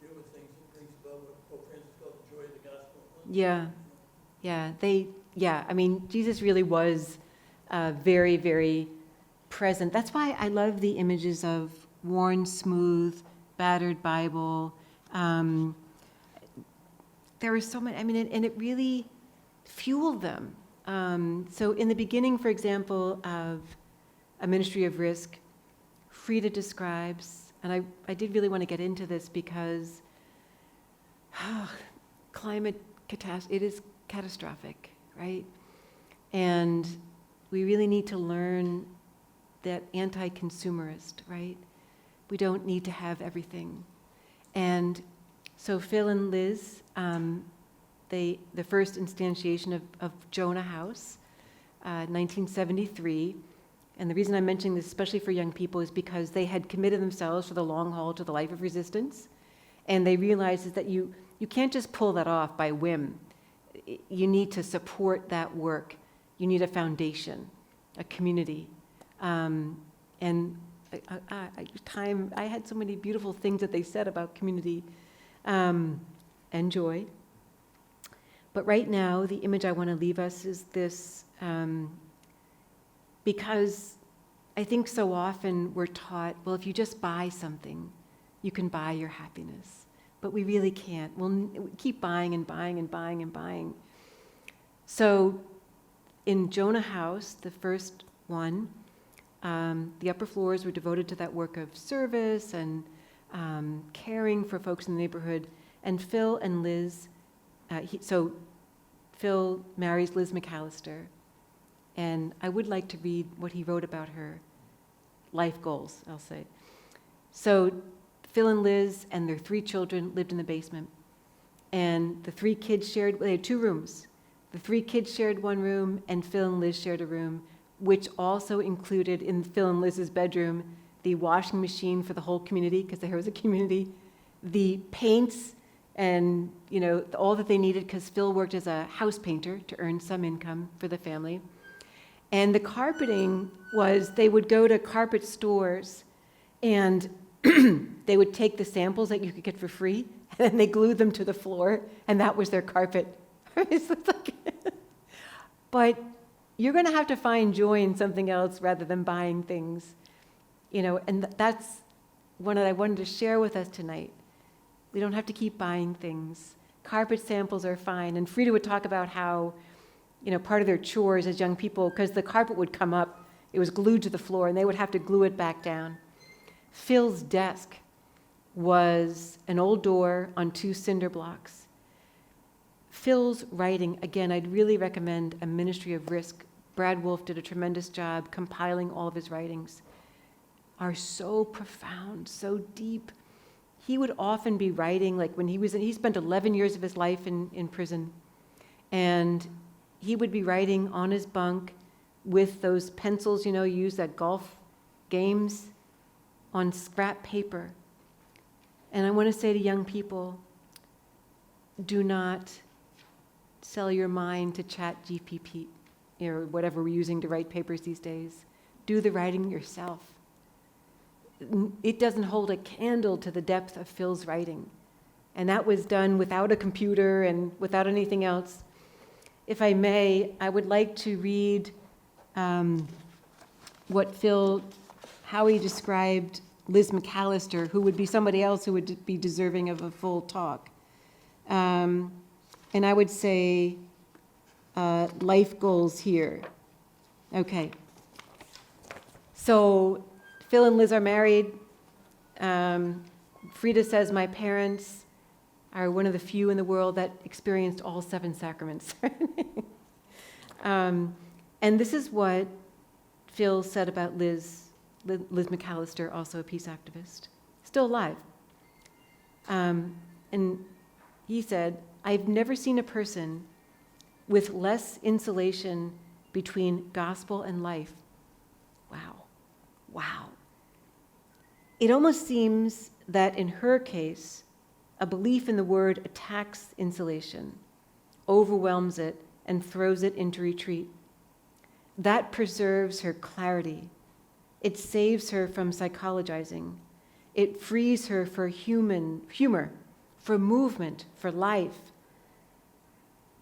deal with things that brings about what Pope Francis called the joy of the gospel. Yeah, yeah. I mean, Jesus really was very, very present. That's why I love the images of worn, smooth, battered Bible. There were so many, I mean, and it really fueled them. So in the beginning, for example, of A Ministry of Risk, Frida describes, and I did really want to get into this because climate catastrophe, it is catastrophic, right? And we really need to learn that anti-consumerist, right? We don't need to have everything. And so Phil and Liz, the first instantiation of Jonah House, 1973. And the reason I'm mentioning this, especially for young people, is because they had committed themselves for the long haul to the life of resistance. And they realized is that you can't just pull that off by whim. You need to support that work. You need a foundation, a community. And I had so many beautiful things that they said about community and joy. But right now, the image I want to leave us is this, because I think so often we're taught, well, if you just buy something, you can buy your happiness. But we really can't. We'll keep buying and buying and buying and buying. So in Jonah House, the first one, the upper floors were devoted to that work of service and caring for folks in the neighborhood. And Phil and Liz, so Phil marries Liz McAllister. And I would like to read what he wrote about her life goals, I'll say. So Phil and Liz and their 3 children lived in the basement. And the 3 kids they had 2 rooms. The 3 kids shared 1 room, and Phil and Liz shared a room, which also included in Phil and Liz's bedroom the washing machine for the whole community, because there was a community, the paints, and all that they needed, because Phil worked as a house painter to earn some income for the family. And the carpeting was, they would go to carpet stores, and they would take the samples that you could get for free, and then they glued them to the floor, and that was their carpet. But you're going to have to find joy in something else rather than buying things, and that's one that I wanted to share with us tonight. We don't have to keep buying things. Carpet samples are fine. And Frida would talk about how, part of their chores as young people, because the carpet would come up, it was glued to the floor, and they would have to glue it back down. Phil's desk was an old door on 2 cinder blocks. Phil's writing, again, I'd really recommend A Ministry of Risk. Brad Wolf did a tremendous job compiling all of his writings, are so profound, so deep. he would often be writing, like when he spent 11 years of his life in prison, and he would be writing on his bunk with those pencils, used at golf games, on scrap paper. And I want to say to young people, do not sell your mind to ChatGPT or whatever we're using to write papers these days. Do the writing yourself. It doesn't hold a candle to the depth of Phil's writing. And that was done without a computer and without anything else. If I may, I would like to read how he described Liz McAllister, who would be somebody else who would be deserving of a full talk. And I would say life goals here. Okay. So Phil and Liz are married. Frida says, my parents are one of the few in the world that experienced all 7 sacraments. And this is what Phil said about Liz McAllister, also a peace activist, still alive. And he said, I've never seen a person with less insulation between gospel and life. Wow. It almost seems that in her case, a belief in the word attacks insulation, overwhelms it, and throws it into retreat. That preserves her clarity. It saves her from psychologizing. It frees her for humor, for movement, for life.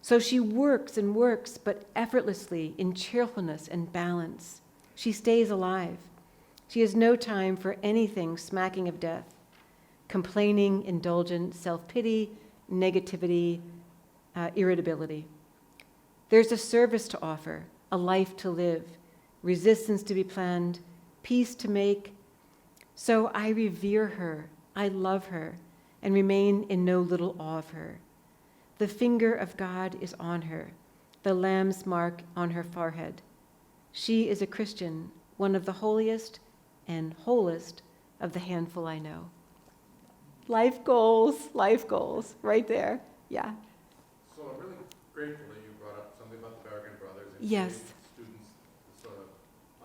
So she works and works, but effortlessly, in cheerfulness and balance. She stays alive. She has no time for anything smacking of death, complaining, indulgent, self-pity, negativity, irritability. There's a service to offer, a life to live, resistance to be planned, peace to make. So I revere her, I love her, and remain in no little awe of her. The finger of God is on her, the lamb's mark on her forehead. She is a Christian, one of the holiest and wholest of the handful I know. Life goals, right there, yeah. So I'm really grateful that you brought up something about the Berrigan brothers and Yes. gave students sort of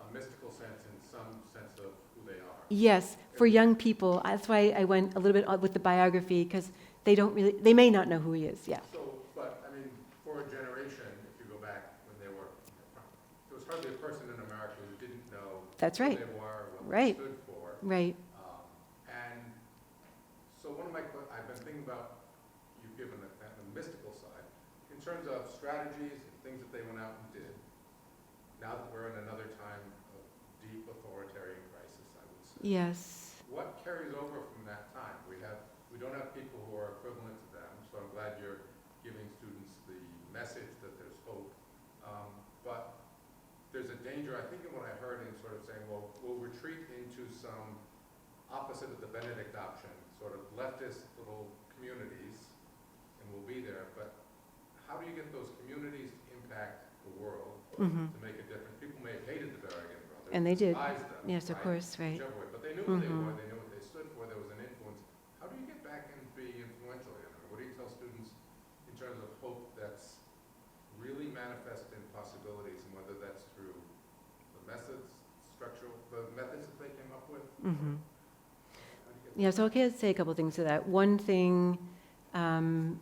a mystical sense in some sense of who they are. Yes, for young people, that's why I went a little bit with the biography, because they may not know who he is, yeah. So, but I mean, for a generation, if you go back when there was hardly a person in America who didn't know That's right. who they were, what Right. they stood for. Right, And so I've been thinking about, you've given the mystical side, in terms of strategies and things that they went out and did. Now that we're in another time of deep authoritarian crisis, I would say. yes, What carries over from that time? We don't have people who are equivalent to them, so I'm glad you're giving students the message that there's hope. But there's a danger, I think, in what I heard in sort of saying, well, we'll retreat into some opposite of the Benedict option, sort of leftist little communities, and we'll be there. But how do you get those communities to impact the world to make a difference? People may have hated the Berrigan brothers. And they did. Despised them, Yes, of right? course, right. Whichever way. But they knew who they were, they knew what they stood for, there was an influence. How do you get back and be influential? What do you tell students in terms of hope that's really manifest in possibilities, and whether that's through the methods that they came up with? Yeah, so I can say a couple things to that. One thing Dan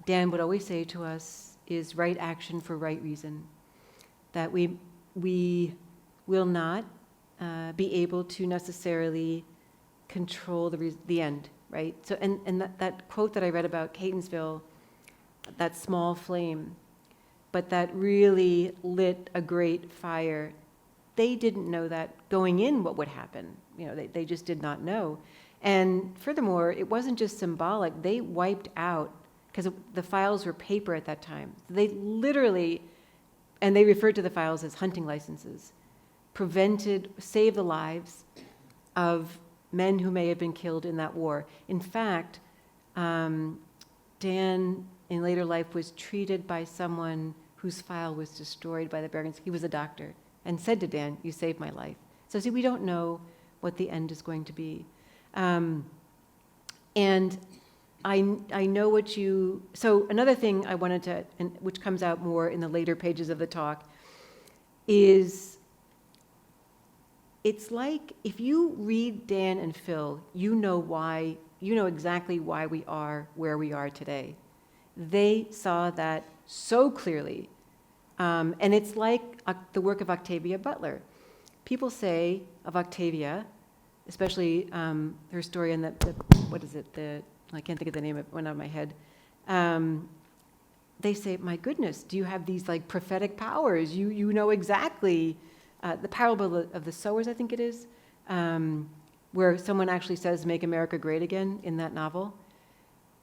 would always say to us is right action for right reason. That we will not be able to necessarily control the end, right? So, and that quote that I read about Catonsville, that small flame, but that really lit a great fire. They didn't know that going in what would happen. They just did not know. And furthermore, it wasn't just symbolic. They wiped out, because the files were paper at that time. They literally, and they referred to the files as hunting licenses, saved the lives of men who may have been killed in that war. In fact, Dan, in later life, was treated by someone whose file was destroyed by the Berrigans. He was a doctor, and said to Dan, "You saved my life." So see, we don't know what the end is going to be. And I know what you, so another thing I wanted to, and which comes out more in the later pages of the talk, is it's like if you read Dan and Phil, you know exactly why we are where we are today. They saw that so clearly. And it's like the work of Octavia Butler. People say of Octavia, especially her story in what is it, I can't think of the name, it went out of my head. They say, my goodness, do you have these like prophetic powers? You know exactly, the parable of the sowers, I think it is, where someone actually says, make America great again in that novel.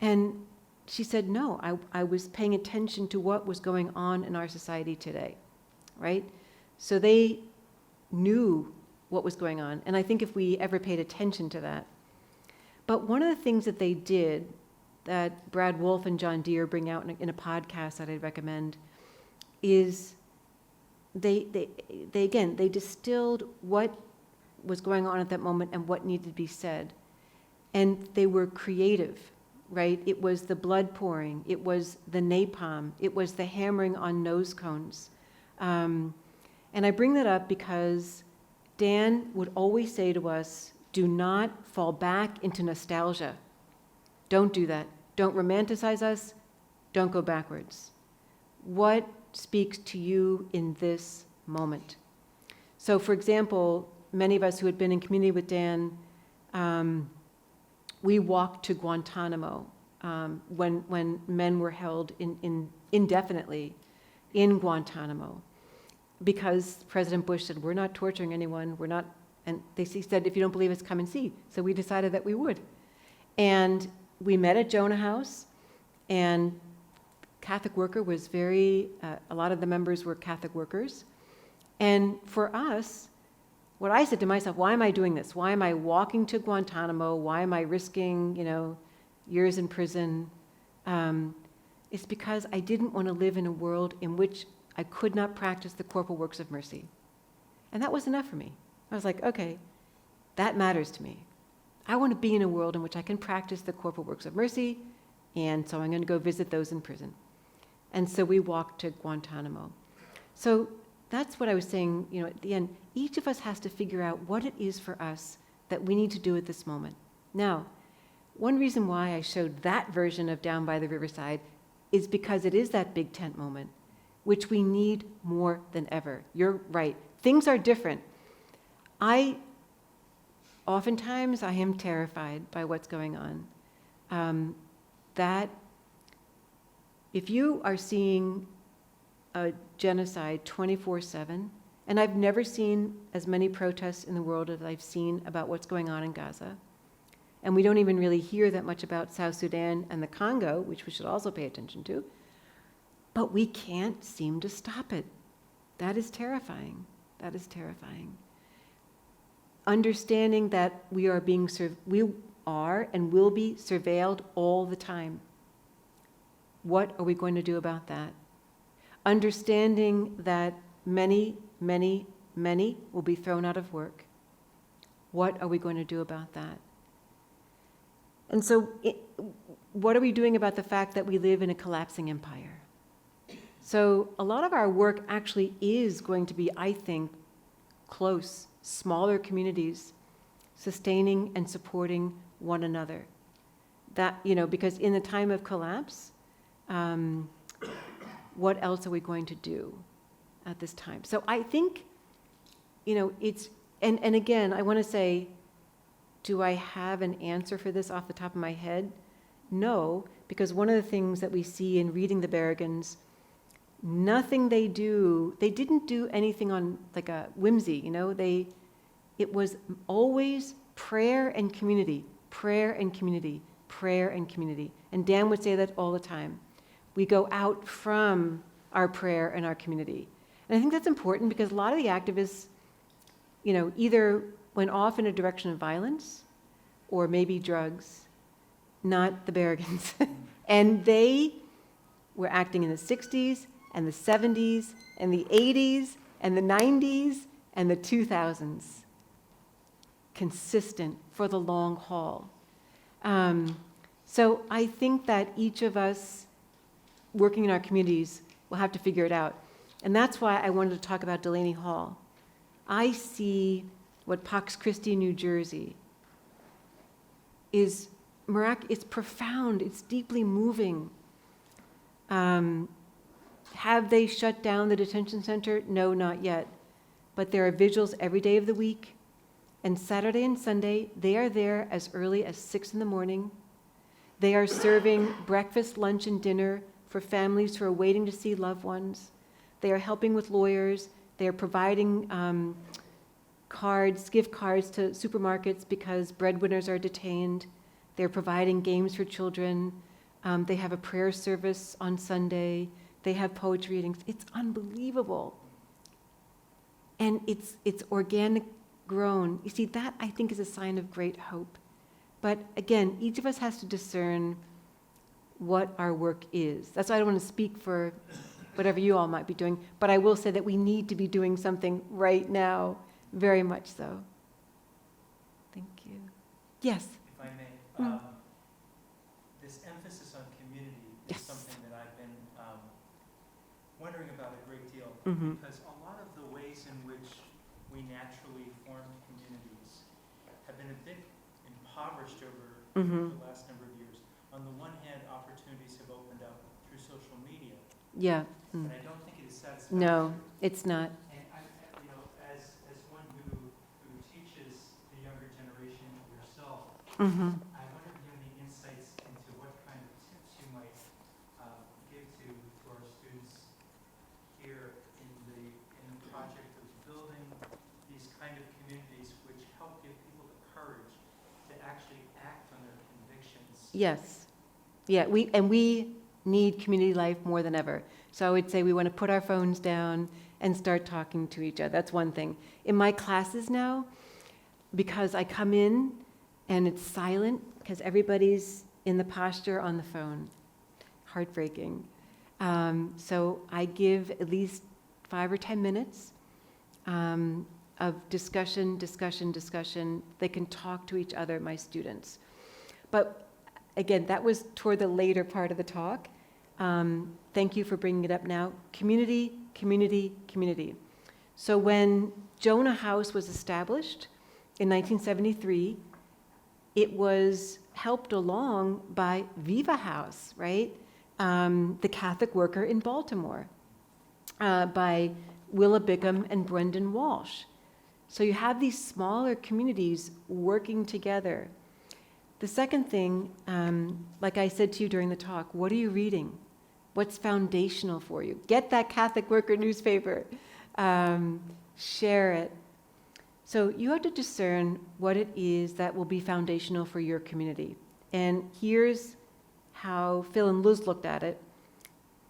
And she said, no, I was paying attention to what was going on in our society today, right? So they knew what was going on. And I think if we ever paid attention to that. But one of the things that they did that Brad Wolf and John Deere bring out in a podcast that I'd recommend is they distilled what was going on at that moment and what needed to be said. And they were creative, right? It was the blood pouring. It was the napalm. It was the hammering on nose cones. And I bring that up because Dan would always say to us, do not fall back into nostalgia. Don't do that. Don't romanticize us. Don't go backwards. What speaks to you in this moment? So, for example, many of us who had been in community with Dan, we walked to Guantanamo when men were held indefinitely in Guantanamo, because President Bush said, we're not torturing anyone, we're not, and he said, if you don't believe us, come and see. So we decided that we would. And we met at Jonah House, and Catholic worker was a lot of the members were Catholic workers. And for us, what I said to myself, why am I doing this? Why am I walking to Guantanamo? Why am I risking, years in prison? It's because I didn't want to live in a world in which I could not practice the corporal works of mercy. And that was enough for me. I was like, okay, that matters to me. I want to be in a world in which I can practice the corporal works of mercy, and so I'm going to go visit those in prison. And so we walked to Guantanamo. So that's what I was saying, at the end. Each of us has to figure out what it is for us that we need to do at this moment. Now, one reason why I showed that version of Down by the Riverside is because it is that big tent moment, which we need more than ever. You're right. Things are different. Oftentimes I am terrified by what's going on. That if you are seeing a genocide 24/7, and I've never seen as many protests in the world as I've seen about what's going on in Gaza, and we don't even really hear that much about South Sudan and the Congo, which we should also pay attention to, but we can't seem to stop it. That is terrifying. That is terrifying. Understanding that we are and will be surveilled all the time. What are we going to do about that? Understanding that many, many, many will be thrown out of work. What are we going to do about that? And so, what are we doing about the fact that we live in a collapsing empire? So, a lot of our work actually is going to be, I think, close, smaller communities sustaining and supporting one another. That, because in the time of collapse, what else are we going to do at this time? So I think, it's, and again, I want to say, do I have an answer for this off the top of my head? No, because one of the things that we see in reading the Berrigans, nothing they didn't do anything on like a whimsy, it was always prayer and community, prayer and community, prayer and community. And Dan would say that all the time. We go out from our prayer and our community. And I think that's important because a lot of the activists, either went off in a direction of violence or maybe drugs, not the Berrigans. And they were acting in the 60s and the 70s and the 80s and the 90s and the 2000s. Consistent for the long haul. So I think that each of us working in our communities will have to figure it out. And that's why I wanted to talk about Delaney Hall. I see what Pax Christi, New Jersey, is it's profound, it's deeply moving. Have they shut down the detention center? No, not yet. But there are vigils every day of the week. And Saturday and Sunday, they are there as early as 6 in the morning. They are serving breakfast, lunch, and dinner for families who are waiting to see loved ones. They are helping with lawyers. They are providing gift cards to supermarkets because breadwinners are detained. They're providing games for children. They have a prayer service on Sunday. They have poetry readings. It's unbelievable. And it's organic grown. You see, that I think is a sign of great hope. But again, each of us has to discern what our work is. That's why I don't want to speak for whatever you all might be doing, but I will say that we need to be doing something right now, very much so. Thank you. Yes? If I may, this emphasis on community is Yes. something that I've been wondering about a great deal, because a lot of the ways in which we naturally form communities have been a bit impoverished over the last number of years. On the one hand, opportunities have opened up through social media, Yeah. but I don't think it is satisfactory. No, it's not. And as one who teaches the younger generation yourself, I wonder if you have any insights into what kind of tips you might give to our students here in the project of building these kind of communities which help give people the courage to actually act on their convictions. Yes. Yeah, we need community life more than ever. So I would say we want to put our phones down and start talking to each other. That's one thing. In my classes now, because I come in and it's silent, because everybody's in the posture on the phone. Heartbreaking. So I give at least 5 or 10 minutes of discussion. They can talk to each other, my students. But again, that was toward the later part of the talk. Thank you for bringing it up now. Community. So when Jonah House was established in 1973, it was helped along by Viva House, right? The Catholic worker in Baltimore, by Willa Bickham and Brendan Walsh. So you have these smaller communities working together. The second thing, like I said to you during the talk, what are you reading? What's foundational for you? Get that Catholic Worker newspaper. Share it. So you have to discern what it is that will be foundational for your community. And here's how Phil and Liz looked at it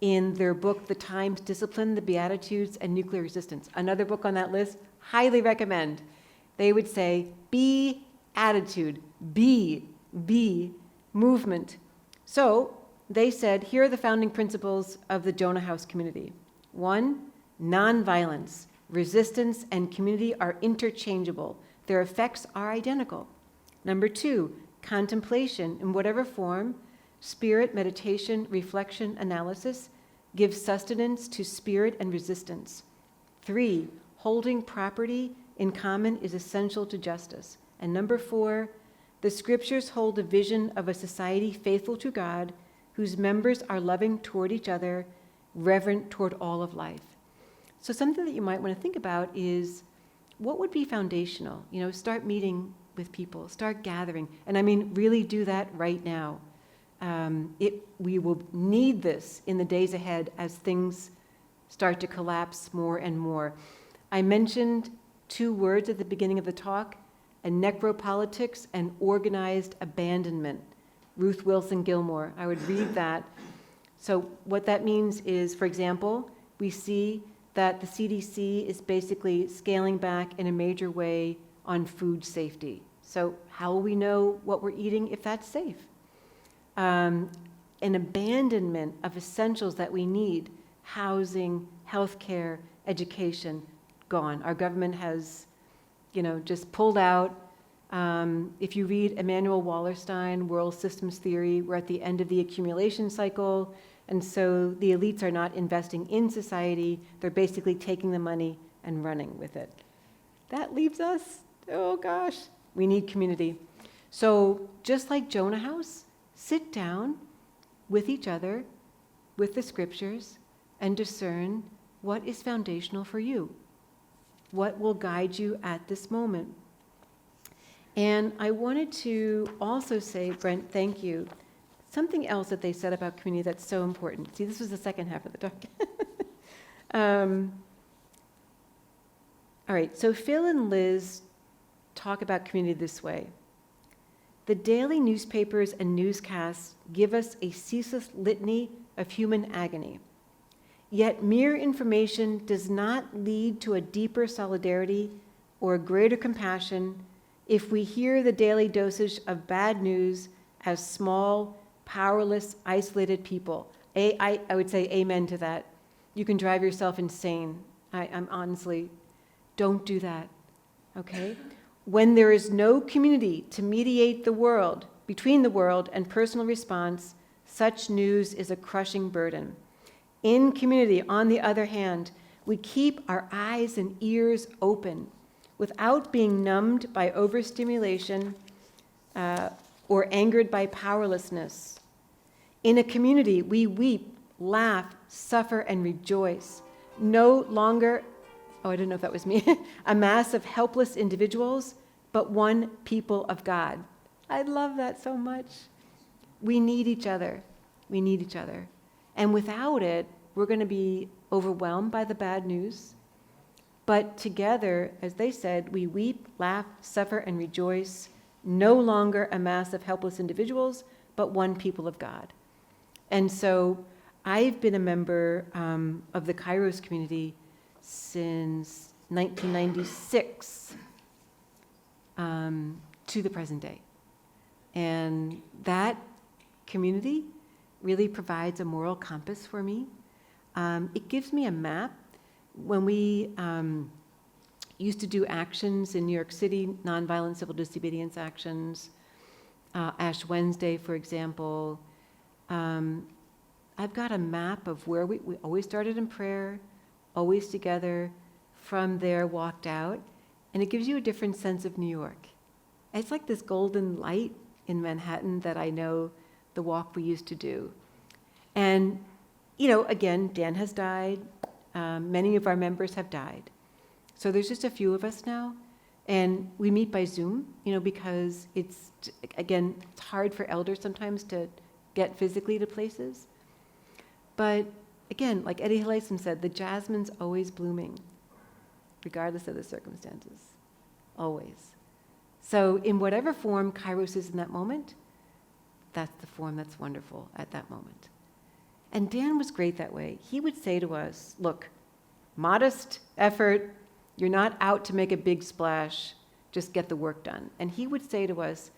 in their book, The Times, Discipline, the Beatitudes, and Nuclear Resistance. Another book on that list, highly recommend. They would say, be attitude, be movement. So they said, here are the founding principles of the Jonah House community. 1, nonviolence. Resistance and community are interchangeable. Their effects are identical. Number 2, contemplation in whatever form, spirit, meditation, reflection, analysis, gives sustenance to spirit and resistance. 3, holding property in common is essential to justice. And number 4, the scriptures hold a vision of a society faithful to God, whose members are loving toward each other, reverent toward all of life. So something that you might want to think about is, what would be foundational? Start meeting with people, start gathering. And I mean, really do that right now. We will need this in the days ahead as things start to collapse more and more. I mentioned 2 words at the beginning of the talk, a necropolitics and organized abandonment. Ruth Wilson Gilmore, I would read that. So what that means is, for example, we see that the CDC is basically scaling back in a major way on food safety. So how will we know what we're eating if that's safe? An abandonment of essentials that we need, housing, healthcare, education, gone. Our government has, just pulled out. If you read Immanuel Wallerstein, World Systems Theory, we're at the end of the accumulation cycle, and so the elites are not investing in society, they're basically taking the money and running with it. That leaves us, oh gosh, we need community. So just like Jonah House, sit down with each other, with the scriptures, and discern what is foundational for you. What will guide you at this moment? And I wanted to also say, Brent, thank you. Something else that they said about community that's so important. See, this was the second half of the talk. All right, so Phil and Liz talk about community this way. The daily newspapers and newscasts give us a ceaseless litany of human agony. Yet mere information does not lead to a deeper solidarity or a greater compassion if we hear the daily dosage of bad news as small, powerless, isolated people. I would say amen to that. You can drive yourself insane. I'm honestly, don't do that, okay? When there is no community to mediate the world, between the world and personal response, such news is a crushing burden. In community, on the other hand, we keep our eyes and ears open without being numbed by overstimulation or angered by powerlessness. In a community, we weep, laugh, suffer, and rejoice. No longer, oh, I don't know if that was me, a mass of helpless individuals, but one people of God. I love that so much. We need each other. We need each other. And without it, we're going to be overwhelmed by the bad news. But together, as they said, we weep, laugh, suffer, and rejoice, no longer a mass of helpless individuals, but one people of God. And so I've been a member of the Kairos community since 1996 to the present day. And that community really provides a moral compass for me. It gives me a map. When we used to do actions in New York City, nonviolent civil disobedience actions, Ash Wednesday, for example, I've got a map of where we always started in prayer, always together, from there walked out, and it gives you a different sense of New York. It's like this golden light in Manhattan that I know the walk we used to do. And, again, Dan has died. Many of our members have died. So there's just a few of us now. And we meet by Zoom, because it's hard for elders sometimes to get physically to places. But again, like Eddie Halasim said, the jasmine's always blooming, regardless of the circumstances. Always. So in whatever form Kairos is in that moment, that's the form that's wonderful at that moment. And Dan was great that way. He would say to us, look, modest effort, you're not out to make a big splash, just get the work done. And he would say to us,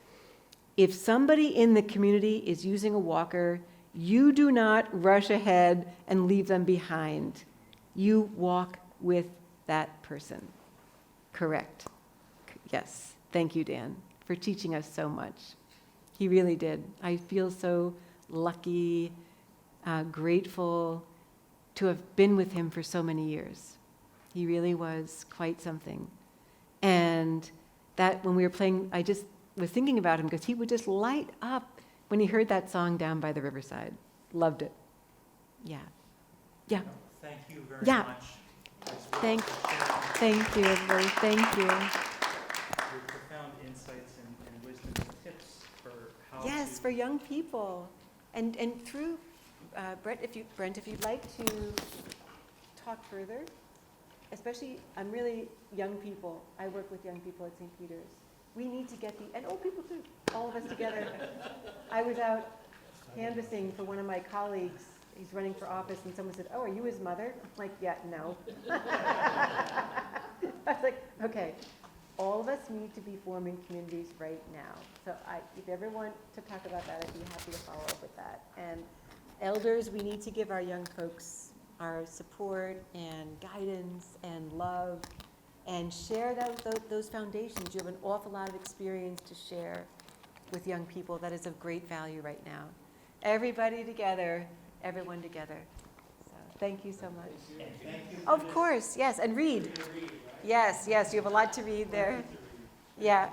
if somebody in the community is using a walker, you do not rush ahead and leave them behind. You walk with that person. Correct. Yes. Thank you, Dan, for teaching us so much. He really did. I feel so lucky, grateful to have been with him for so many years. He really was quite something. And that when we were playing, I just was thinking about him because he would just light up when he heard that song Down by the Riverside. Loved it. Yeah. Yeah. Thank you very Yeah. much. Thank you, everybody. Thank you. Your profound insights and wisdom and tips for how Yes, to... for young people. And through, Brent, if you'd like to talk further, especially, I'm really young people. I work with young people at St. Peter's. We need to get and old people too, all of us together. I was out canvassing for one of my colleagues. He's running for office, and someone said, "Oh, are you his mother?" I'm like, "Yeah, no." I was like, okay, all of us need to be forming communities right now. So if you ever want to talk about that, I'd be happy to follow up with that. And elders, we need to give our young folks our support and guidance and love and share those foundations. You have an awful lot of experience to share with young people that is of great value right now. Everybody together, everyone together. So thank you so much. Of course, yes, and read. Yes, you have a lot to read there. Yeah.